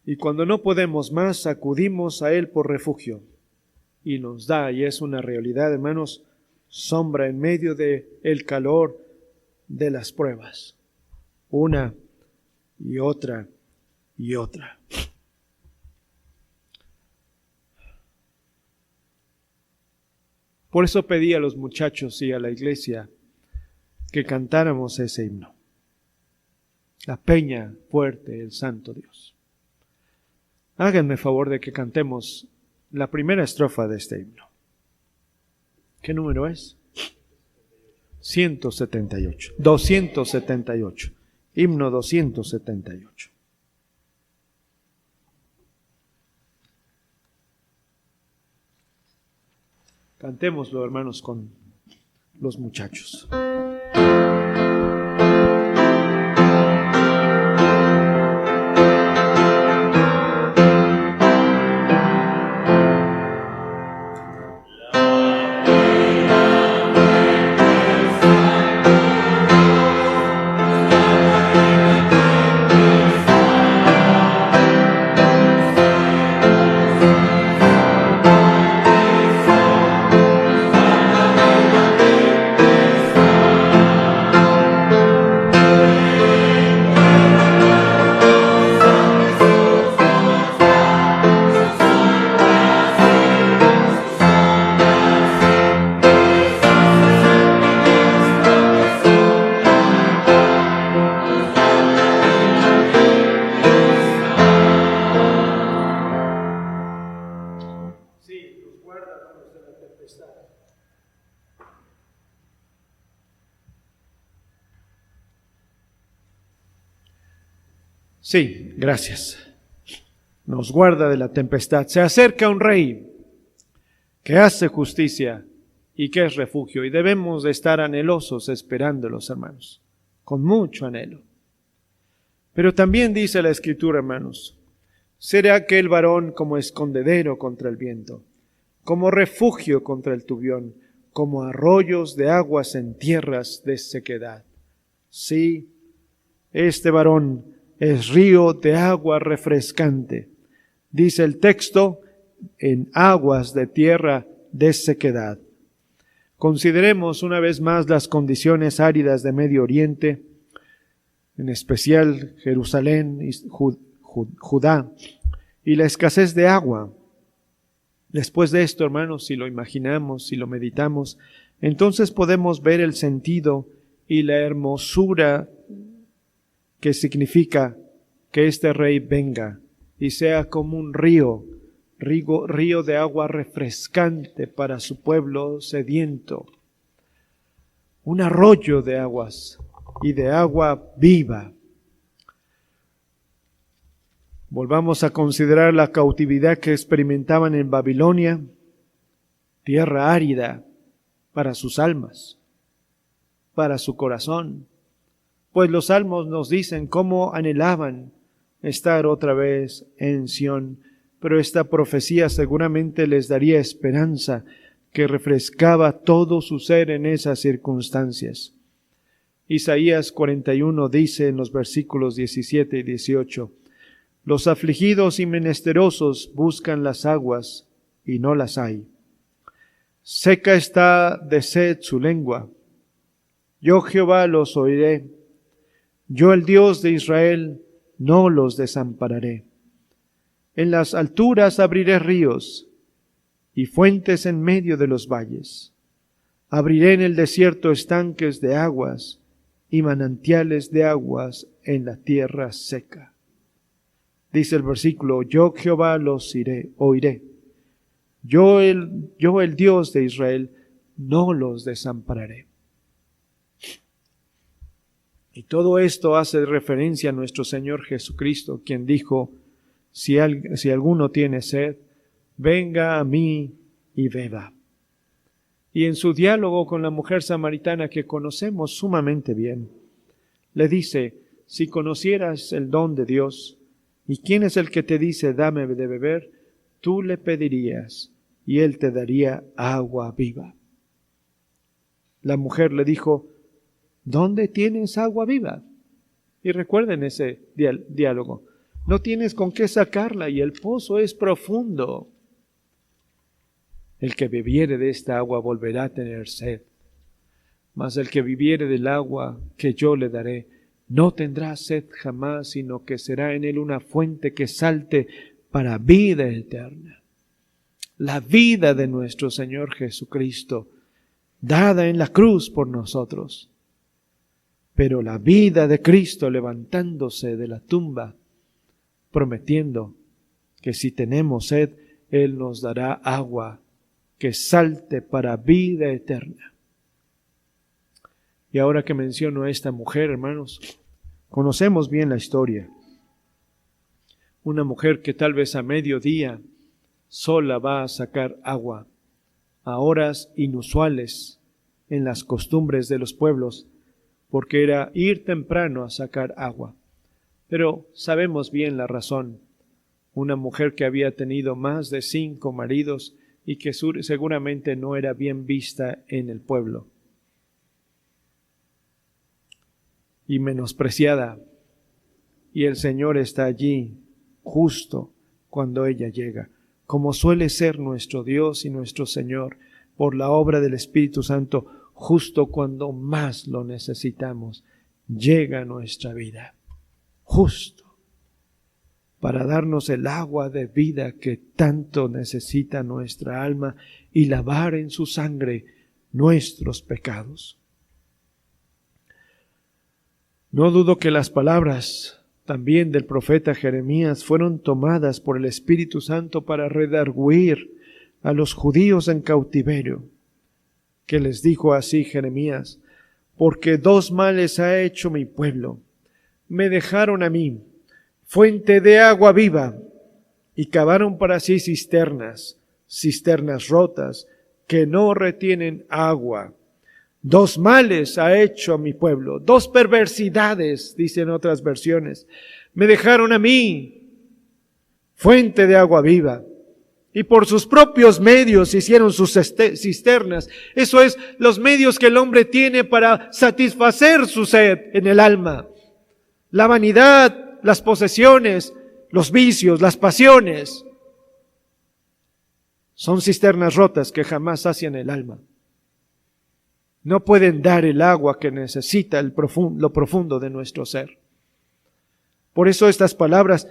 Y cuando no podemos más, acudimos a Él por refugio. Y nos da, y es una realidad, hermanos, sombra en medio de el calor de las pruebas. Una y otra y otra. Por eso pedí a los muchachos y a la iglesia que cantáramos ese himno. La peña fuerte, el santo Dios. Háganme favor de que cantemos la primera estrofa de este himno. ¿Qué número es? 178. 278. Himno 278. Cantémoslo, hermanos, con los muchachos. La Sí, gracias. Nos guarda de la tempestad. Se acerca un rey que hace justicia y que es refugio. Y debemos de estar anhelosos esperándolos, hermanos, con mucho anhelo. Pero también dice la Escritura, hermanos, será aquel varón como escondedero contra el viento, como refugio contra el tubión, como arroyos de aguas en tierras de sequedad. Sí, este varón es río de agua refrescante. Dice el texto, en aguas de tierra de sequedad. Consideremos una vez más las condiciones áridas de Medio Oriente, en especial Jerusalén y Judá, y la escasez de agua. Después de esto, hermanos, si lo imaginamos, si lo meditamos, entonces podemos ver el sentido y la hermosura que significa que este rey venga y sea como un río de agua refrescante para su pueblo sediento, un arroyo de aguas y de agua viva. Volvamos a considerar la cautividad que experimentaban en Babilonia, tierra árida para sus almas, para su corazón, pues los salmos nos dicen cómo anhelaban estar otra vez en Sión, pero esta profecía seguramente les daría esperanza que refrescaba todo su ser en esas circunstancias. Isaías 41 dice en los versículos 17 y 18, los afligidos y menesterosos buscan las aguas y no las hay. Seca está de sed su lengua. Yo Jehová los oiré. Yo el Dios de Israel no los desampararé. En las alturas abriré ríos y fuentes en medio de los valles. Abriré en el desierto estanques de aguas y manantiales de aguas en la tierra seca. Dice el versículo, yo Jehová los oiré. Yo el Dios de Israel no los desampararé. Y todo esto hace referencia a nuestro Señor Jesucristo, quien dijo, si alguno tiene sed, venga a mí y beba. Y en su diálogo con la mujer samaritana que conocemos sumamente bien, le dice, si conocieras el don de Dios, ¿y quién es el que te dice, dame de beber? Tú le pedirías y él te daría agua viva. La mujer le dijo, ¿dónde tienes agua viva? Y recuerden ese diálogo. No tienes con qué sacarla y el pozo es profundo. El que bebiere de esta agua volverá a tener sed. Mas el que bebiere del agua que yo le daré, no tendrá sed jamás, sino que será en él una fuente que salte para vida eterna. La vida de nuestro Señor Jesucristo, dada en la cruz por nosotros. Pero la vida de Cristo levantándose de la tumba, prometiendo que si tenemos sed, Él nos dará agua que salte para vida eterna. Y ahora que menciono a esta mujer, hermanos, conocemos bien la historia. Una mujer que tal vez a mediodía sola va a sacar agua a horas inusuales en las costumbres de los pueblos, porque era ir temprano a sacar agua. Pero sabemos bien la razón. Una mujer que había tenido más de 5 maridos y que seguramente no era bien vista en el pueblo. Y menospreciada. Y el Señor está allí justo cuando ella llega, como suele ser nuestro Dios y nuestro Señor, por la obra del Espíritu Santo, justo cuando más lo necesitamos, llega a nuestra vida, justo, para darnos el agua de vida que tanto necesita nuestra alma y lavar en su sangre nuestros pecados. No dudo que las palabras también del profeta Jeremías fueron tomadas por el Espíritu Santo para redarguir a los judíos en cautiverio, que les dijo así Jeremías, porque 2 males ha hecho mi pueblo. Me dejaron a mí, fuente de agua viva, y cavaron para sí cisternas rotas, que no retienen agua. 2 males ha hecho a mi pueblo, 2 perversidades, dicen otras versiones. Me dejaron a mí, fuente de agua viva, y por sus propios medios hicieron sus cisternas. Eso es, los medios que el hombre tiene para satisfacer su sed en el alma. La vanidad, las posesiones, los vicios, las pasiones. Son cisternas rotas que jamás sacian el alma. No pueden dar el agua que necesita lo profundo de nuestro ser. Por eso estas palabras,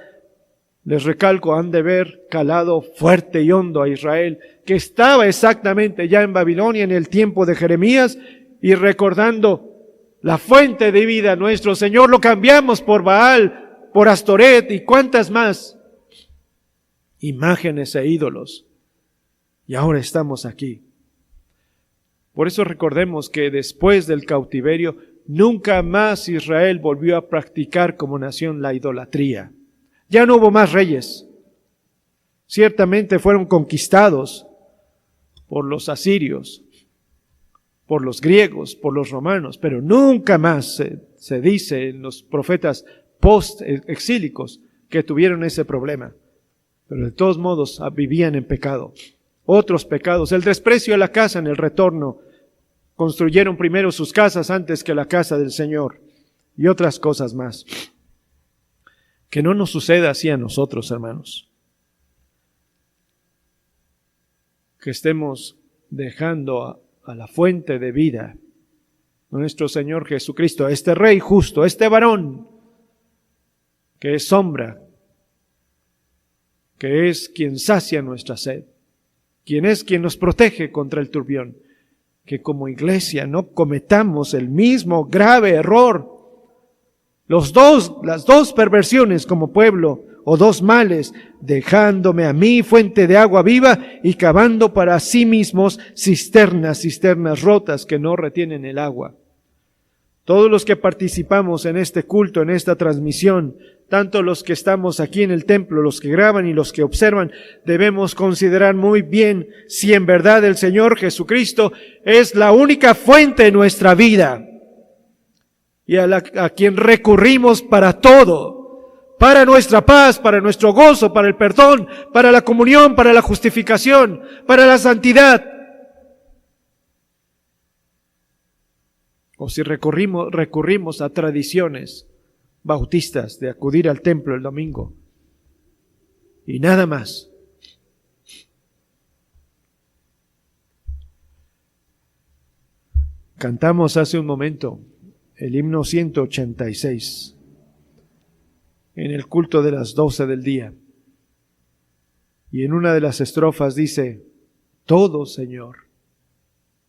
les recalco, han de haber calado fuerte y hondo a Israel, que estaba exactamente ya en Babilonia en el tiempo de Jeremías, y recordando la fuente de vida, nuestro Señor, lo cambiamos por Baal, por Astoret y cuántas más imágenes e ídolos. Y ahora estamos aquí. Por eso recordemos que después del cautiverio, nunca más Israel volvió a practicar como nación la idolatría. Ya no hubo más reyes. Ciertamente fueron conquistados por los asirios, por los griegos, por los romanos, pero nunca más se dice en los profetas post-exílicos que tuvieron ese problema. Pero de todos modos vivían en pecado. Otros pecados, el desprecio a la casa en el retorno, construyeron primero sus casas antes que la casa del Señor, y otras cosas más. Que no nos suceda así a nosotros, hermanos. Que estemos dejando a la fuente de vida, nuestro Señor Jesucristo, este Rey justo, este varón, que es sombra, que es quien sacia nuestra sed, quien es quien nos protege contra el turbión, que como iglesia no cometamos el mismo grave error, las dos perversiones como pueblo, o 2 males, dejándome a mí fuente de agua viva y cavando para sí mismos cisternas rotas que no retienen el agua. Todos los que participamos en este culto, en esta transmisión, tanto los que estamos aquí en el templo, los que graban y los que observan, debemos considerar muy bien si en verdad el Señor Jesucristo es la única fuente de nuestra vida y a quien recurrimos para todo, para nuestra paz, para nuestro gozo, para el perdón, para la comunión, para la justificación, para la santidad. O si recurrimos a tradiciones bautistas de acudir al templo el domingo y nada más. Cantamos hace un momento el himno 186 en el culto de las 12 del día, y en una de las estrofas dice: todo, Señor,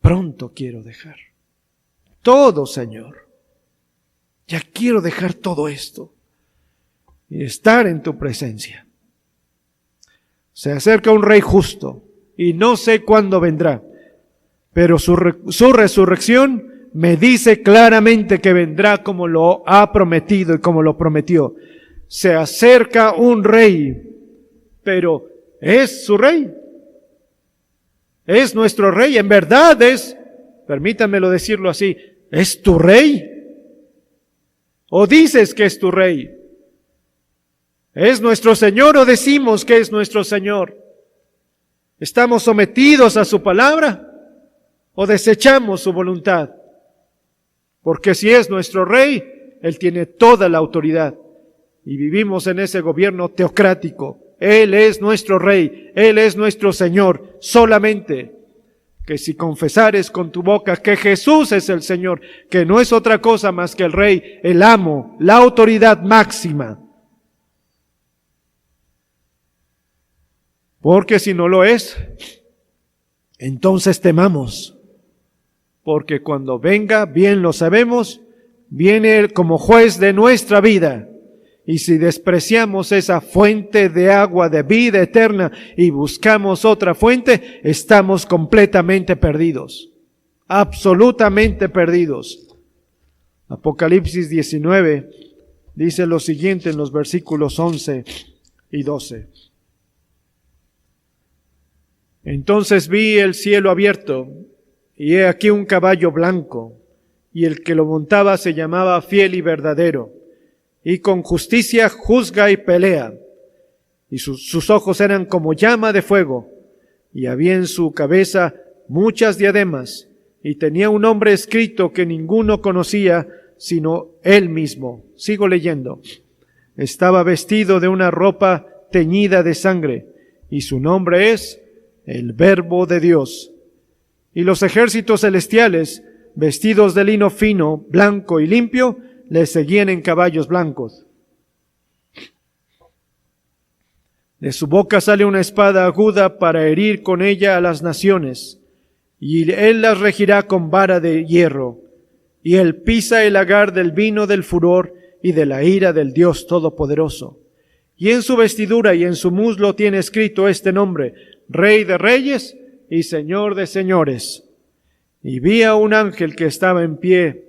pronto quiero dejar. Todo, Señor, ya quiero dejar todo esto y estar en tu presencia. Se acerca un Rey justo y no sé cuándo vendrá, pero su resurrección me dice claramente que vendrá como lo ha prometido y como lo prometió. Se acerca un Rey, pero ¿es su Rey? ¿Es nuestro Rey? En verdad es, permítanmelo decirlo así, ¿es tu Rey? ¿O dices que es tu Rey? ¿Es nuestro Señor o decimos que es nuestro Señor? ¿Estamos sometidos a su palabra o desechamos su voluntad? Porque si es nuestro Rey, Él tiene toda la autoridad y vivimos en ese gobierno teocrático. Él es nuestro Rey, Él es nuestro Señor, solamente que si confesares con tu boca que Jesús es el Señor, que no es otra cosa más que el Rey, el amo, la autoridad máxima. Porque si no lo es, entonces temamos. Porque cuando venga, bien lo sabemos, viene Él como juez de nuestra vida. Y si despreciamos esa fuente de agua de vida eterna y buscamos otra fuente, estamos completamente perdidos. Absolutamente perdidos. Apocalipsis 19 dice lo siguiente en los versículos 11 y 12. Entonces vi el cielo abierto, y he aquí un caballo blanco, y el que lo montaba se llamaba Fiel y Verdadero, y con justicia juzga y pelea, y sus ojos eran como llama de fuego, y había en su cabeza muchas diademas, y tenía un nombre escrito que ninguno conocía, sino él mismo. Sigo leyendo. Estaba vestido de una ropa teñida de sangre, y su nombre es el Verbo de Dios. Y los ejércitos celestiales, vestidos de lino fino, blanco y limpio, le seguían en caballos blancos. De su boca sale una espada aguda para herir con ella a las naciones, y él las regirá con vara de hierro, y él pisa el lagar del vino del furor y de la ira del Dios Todopoderoso. Y en su vestidura y en su muslo tiene escrito este nombre: Rey de Reyes y Señor de Señores. Y vi a un ángel que estaba en pie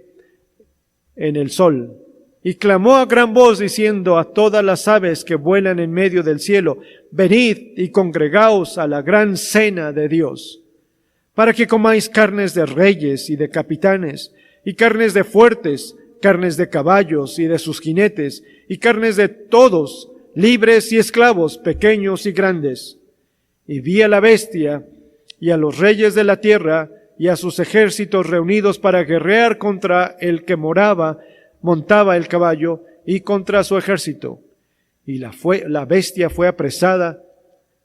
en el sol, y clamó a gran voz diciendo a todas las aves que vuelan en medio del cielo: venid y congregaos a la gran cena de Dios, para que comáis carnes de reyes y de capitanes, y carnes de fuertes, carnes de caballos y de sus jinetes, y carnes de todos, libres y esclavos, pequeños y grandes. Y vi a la bestia y a los reyes de la tierra y a sus ejércitos reunidos para guerrear contra el que montaba el caballo y contra su ejército. Y la bestia fue apresada,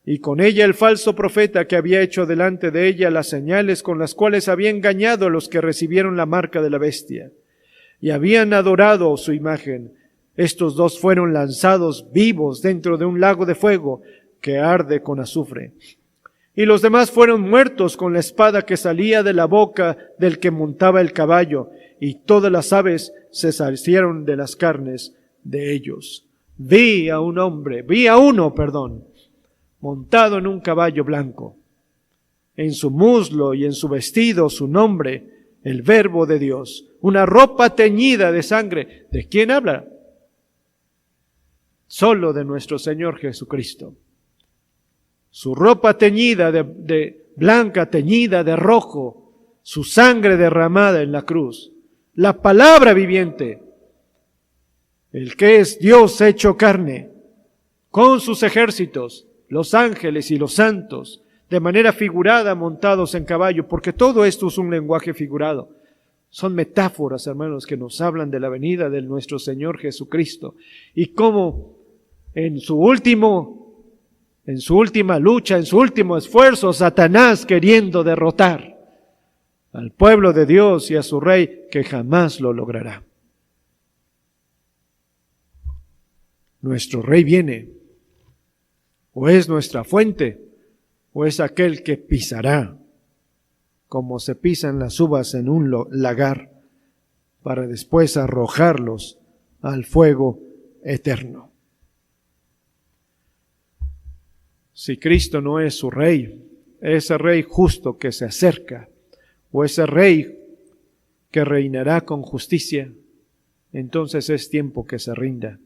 y con ella el falso profeta que había hecho delante de ella las señales con las cuales había engañado a los que recibieron la marca de la bestia, y habían adorado su imagen. Estos dos fueron lanzados vivos dentro de un lago de fuego que arde con azufre. Y los demás fueron muertos con la espada que salía de la boca del que montaba el caballo, y todas las aves se saciaron de las carnes de ellos. Vi a uno, montado en un caballo blanco. En su muslo y en su vestido su nombre, el Verbo de Dios. Una ropa teñida de sangre. ¿De quién habla? Solo de nuestro Señor Jesucristo. Su ropa teñida de blanca, teñida de rojo, su sangre derramada en la cruz. La palabra viviente, el que es Dios hecho carne, con sus ejércitos, los ángeles y los santos, de manera figurada montados en caballo, porque todo esto es un lenguaje figurado. Son metáforas, hermanos, que nos hablan de la venida de nuestro Señor Jesucristo y cómo en su última lucha, en su último esfuerzo, Satanás queriendo derrotar al pueblo de Dios y a su rey, que jamás lo logrará. Nuestro rey viene, o es nuestra fuente, o es aquel que pisará, como se pisan las uvas en un lagar, para después arrojarlos al fuego eterno. Si Cristo no es su rey, ese rey justo que se acerca, o ese rey que reinará con justicia, entonces es tiempo que se rinda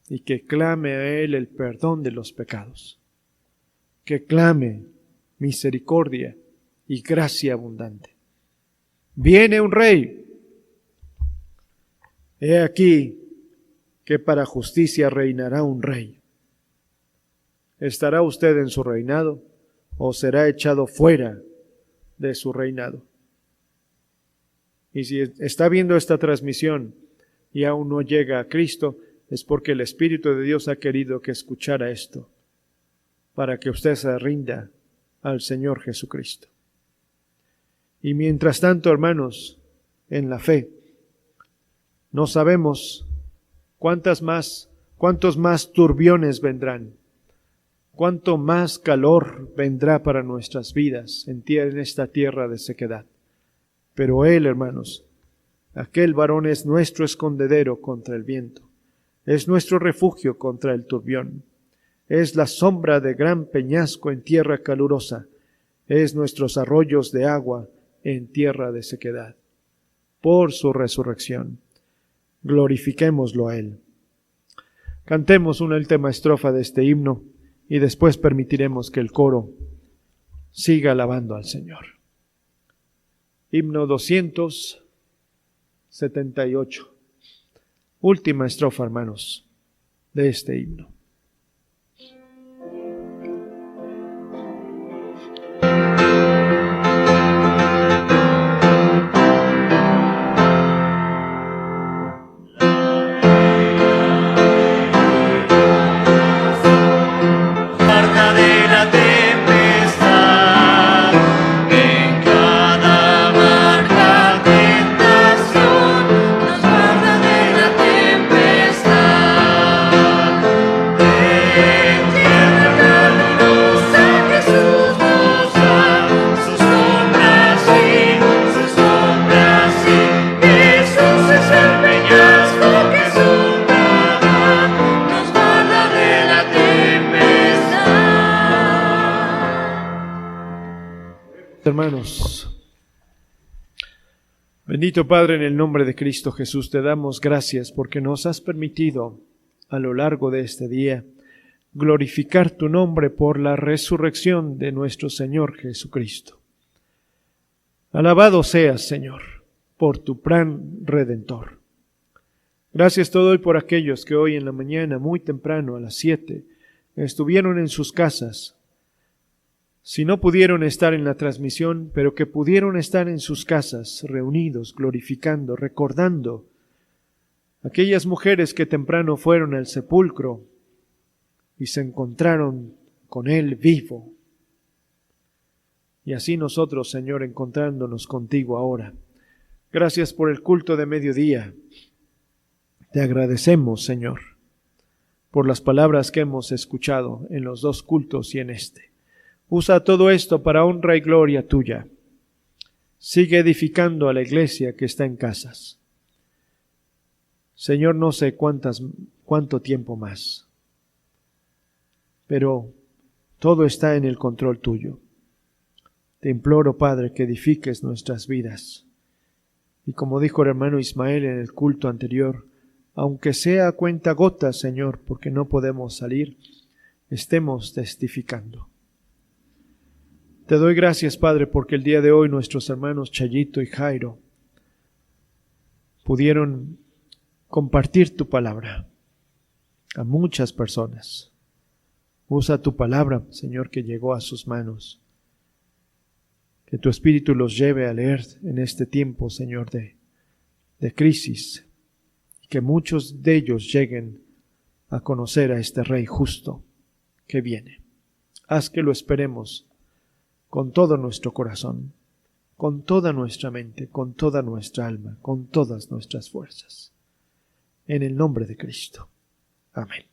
y que clame a Él el perdón de los pecados, que clame misericordia y gracia abundante. Viene un rey. He aquí que para justicia reinará un rey. ¿Estará usted en su reinado o será echado fuera de su reinado? Y si está viendo esta transmisión y aún no llega a Cristo, es porque el Espíritu de Dios ha querido que escuchara esto, para que usted se rinda al Señor Jesucristo. Y mientras tanto, hermanos, en la fe, no sabemos cuántos más turbiones vendrán, cuánto más calor vendrá para nuestras vidas en esta tierra de sequedad. Pero Él, hermanos, aquel varón es nuestro escondedero contra el viento, es nuestro refugio contra el turbión, es la sombra de gran peñasco en tierra calurosa, es nuestros arroyos de agua en tierra de sequedad, por su resurrección. Glorifiquémoslo a Él. Cantemos una última estrofa de este himno y después permitiremos que el coro siga alabando al Señor. Himno 278. Última estrofa, hermanos, de este himno. Hermanos, bendito Padre, en el nombre de Cristo Jesús, te damos gracias porque nos has permitido a lo largo de este día glorificar tu nombre por la resurrección de nuestro Señor Jesucristo. Alabado seas, Señor, por tu plan redentor. Gracias te doy por aquellos que hoy en la mañana, muy temprano, a las 7, estuvieron en sus casas. Si no pudieron estar en la transmisión, pero que pudieron estar en sus casas, reunidos, glorificando, recordando aquellas mujeres que temprano fueron al sepulcro y se encontraron con Él vivo. Y así nosotros, Señor, encontrándonos contigo ahora. Gracias por el culto de mediodía. Te agradecemos, Señor, por las palabras que hemos escuchado en los dos cultos y en este. Usa todo esto para honra y gloria tuya. Sigue edificando a la iglesia que está en casas. Señor, no sé cuánto tiempo más, pero todo está en el control tuyo. Te imploro, Padre, que edifiques nuestras vidas. Y como dijo el hermano Ismael en el culto anterior, aunque sea a cuentagotas, Señor, porque no podemos salir, estemos testificando. Te doy gracias, Padre, porque el día de hoy nuestros hermanos Chayito y Jairo pudieron compartir tu palabra a muchas personas. Usa tu palabra, Señor, que llegó a sus manos. Que tu Espíritu los lleve a leer en este tiempo, Señor, de crisis. Y que muchos de ellos lleguen a conocer a este Rey justo que viene. Haz que lo esperemos con todo nuestro corazón, con toda nuestra mente, con toda nuestra alma, con todas nuestras fuerzas. En el nombre de Cristo. Amén.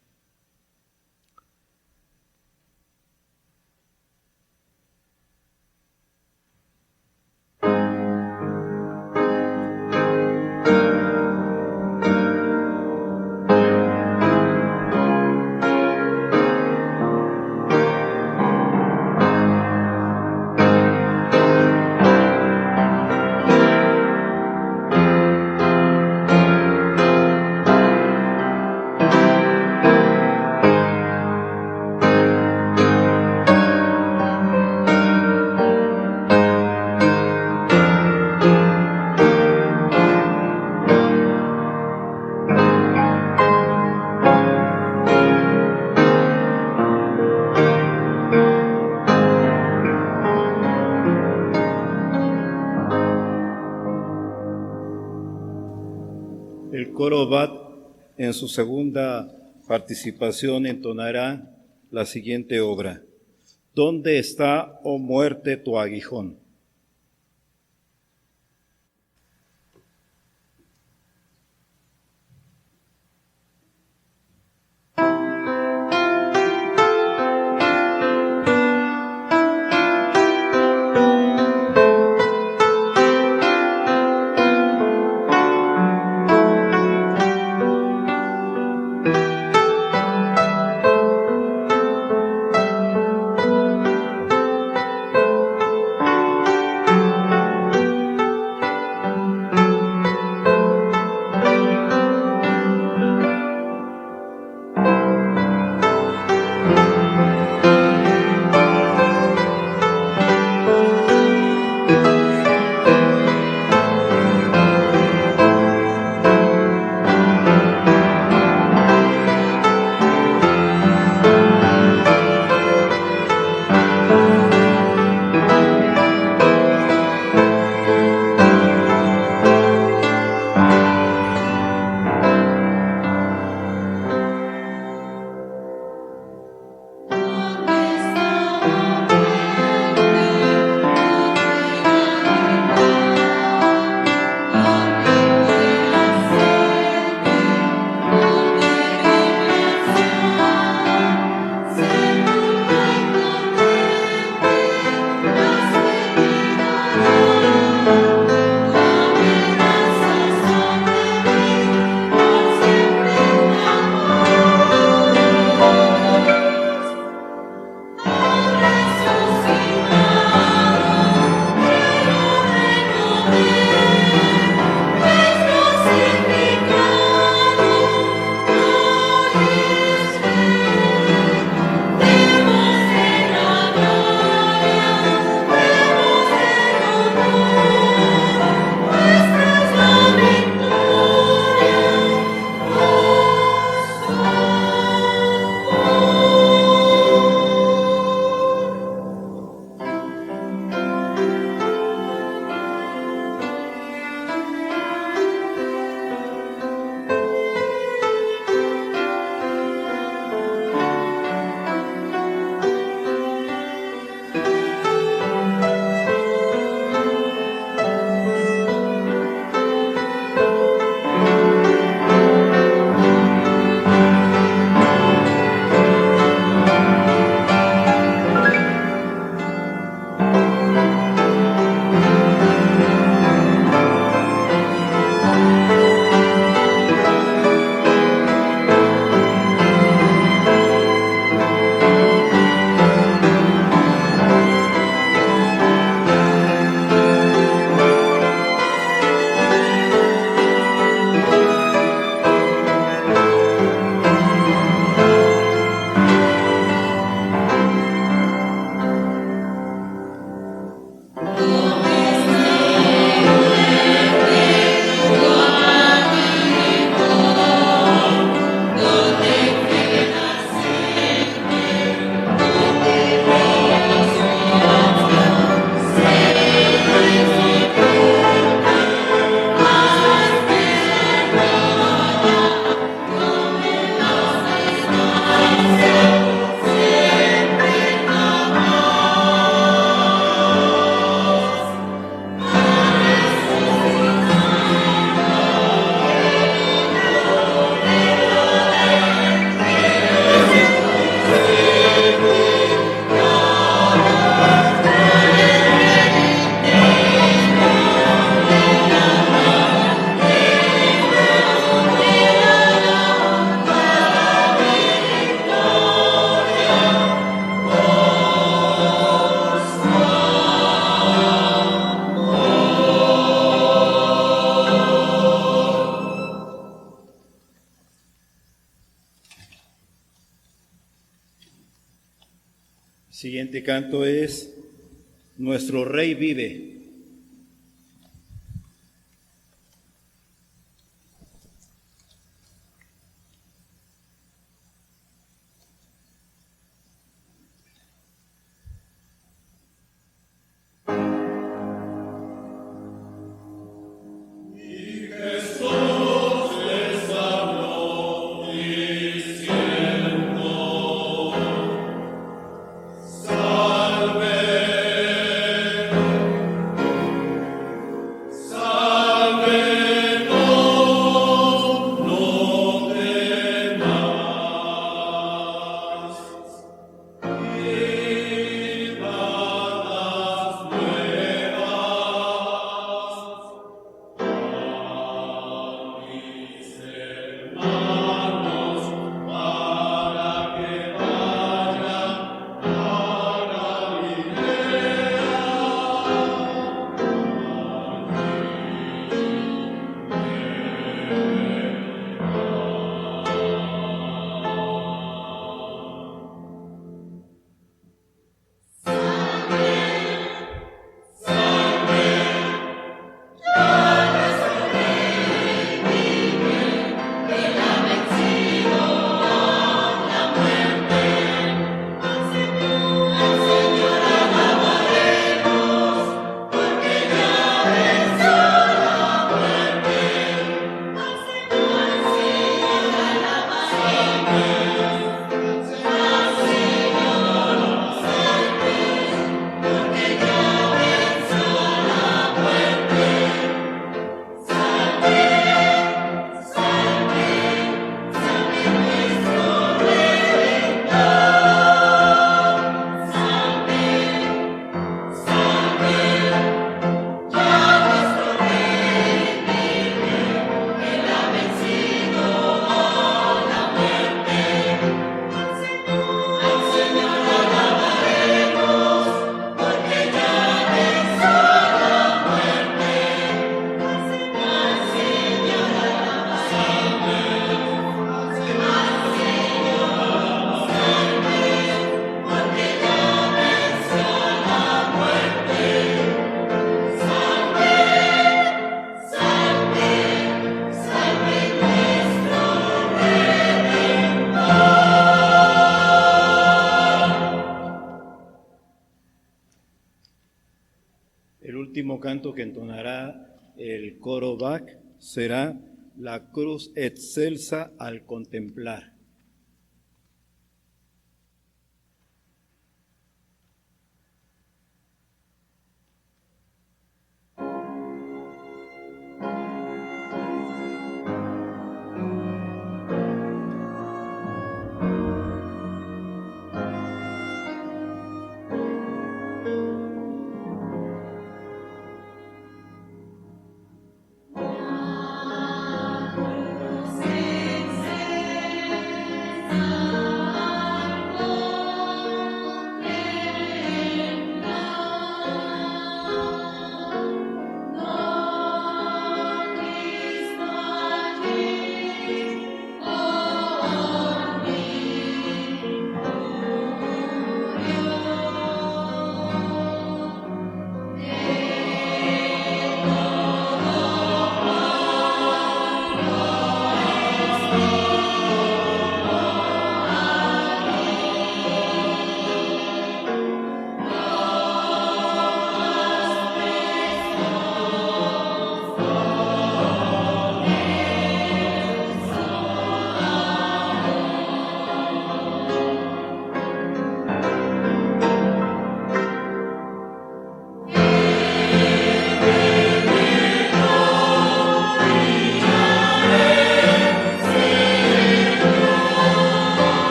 El coro BAT en su segunda participación entonará la siguiente obra. ¿Dónde está, oh muerte, tu aguijón? El siguiente canto es Nuestro Rey vive. El último canto que entonará el coro Bach será La cruz excelsa al contemplar.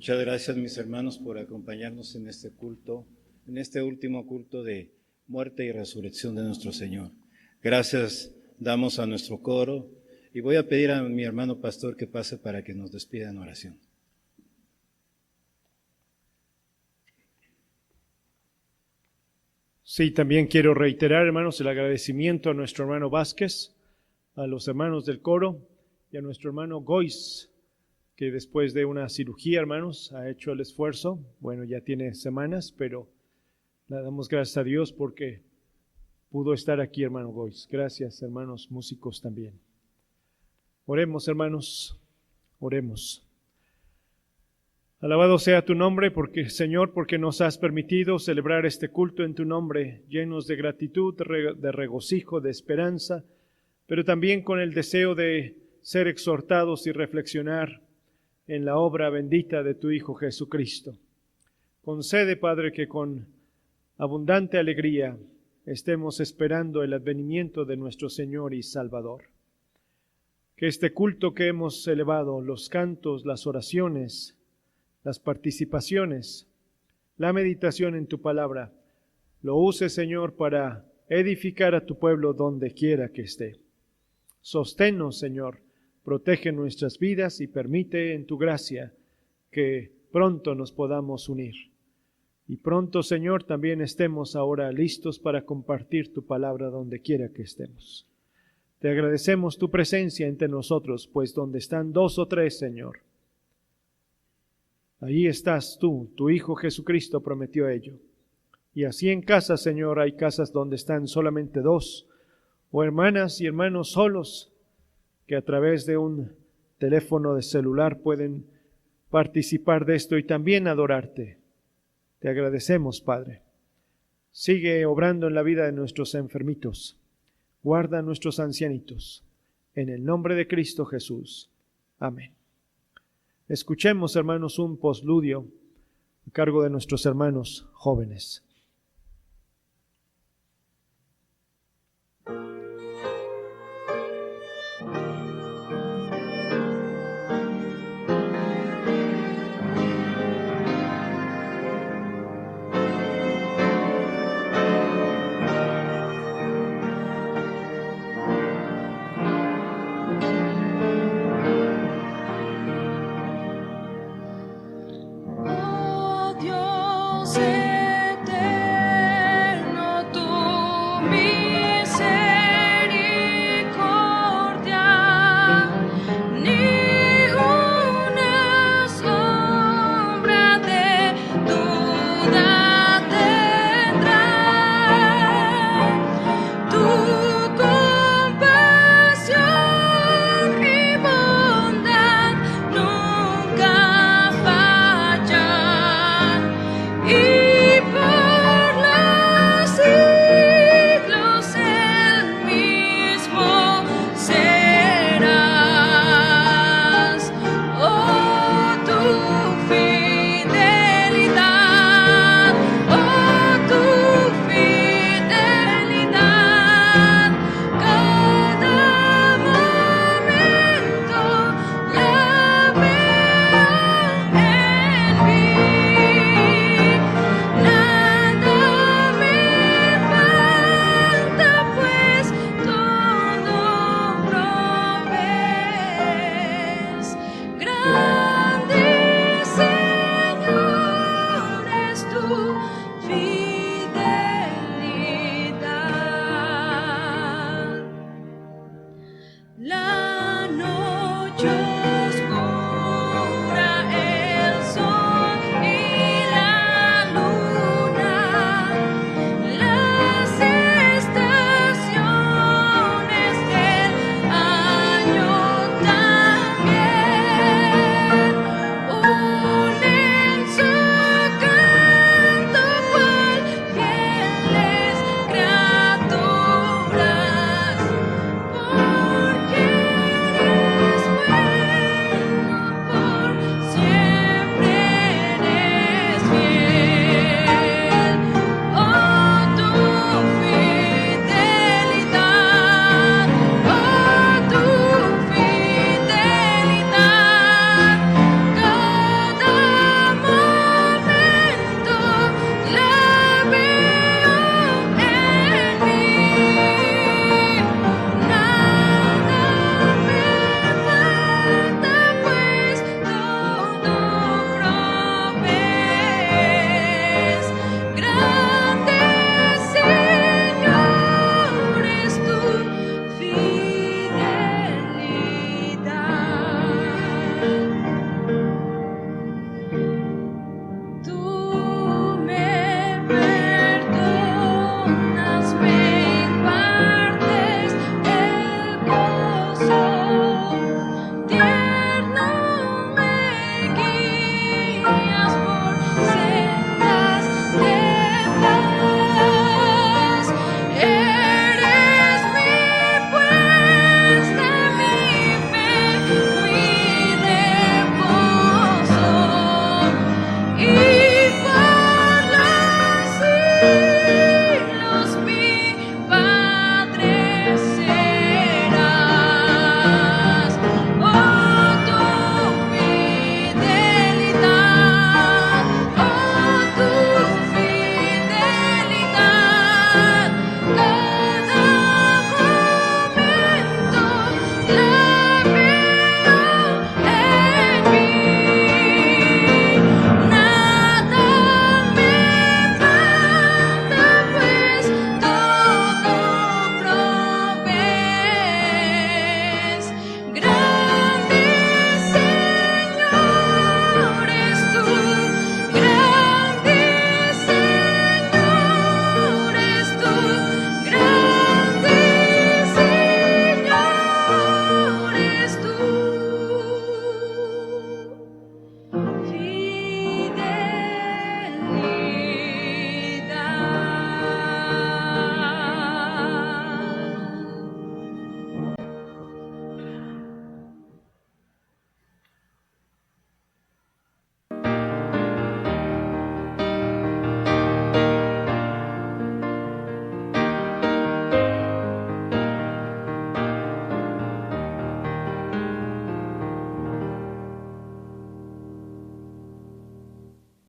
Muchas gracias, mis hermanos, por acompañarnos en este culto, en este último culto de muerte y resurrección de nuestro Señor. Gracias damos a nuestro coro y voy a pedir a mi hermano pastor que pase para que nos despida en oración. Sí, también quiero reiterar, hermanos, el agradecimiento a nuestro hermano Vázquez, a los hermanos del coro y a nuestro hermano Goiz, que después de una cirugía, hermanos, ha hecho el esfuerzo. Bueno, ya tiene semanas, pero le damos gracias a Dios porque pudo estar aquí, hermano Goiz. Gracias, hermanos músicos también. Oremos, hermanos, oremos. Alabado sea tu nombre, Señor, porque nos has permitido celebrar este culto en tu nombre, llenos de gratitud, de regocijo, de esperanza, pero también con el deseo de ser exhortados y reflexionar en la obra bendita de tu Hijo Jesucristo. Concede, Padre, que con abundante alegría estemos esperando el advenimiento de nuestro Señor y Salvador. Que este culto que hemos elevado, los cantos, las oraciones, las participaciones, la meditación en tu palabra, lo use, Señor, para edificar a tu pueblo donde quiera que esté. Sosténnos, Señor, protege nuestras vidas y permite en tu gracia que pronto nos podamos unir. Y pronto, Señor, también estemos ahora listos para compartir tu palabra donde quiera que estemos. Te agradecemos tu presencia entre nosotros, pues donde están 2 o 3, Señor, ahí estás tú, tu Hijo Jesucristo prometió ello. Y así en casa, Señor, hay casas donde están solamente 2, o hermanas y hermanos solos, que a través de un teléfono de celular pueden participar de esto y también adorarte. Te agradecemos, Padre. Sigue obrando en la vida de nuestros enfermitos. Guarda a nuestros ancianitos. En el nombre de Cristo Jesús. Amén. Escuchemos, hermanos, un postludio a cargo de nuestros hermanos jóvenes. Oh Dios.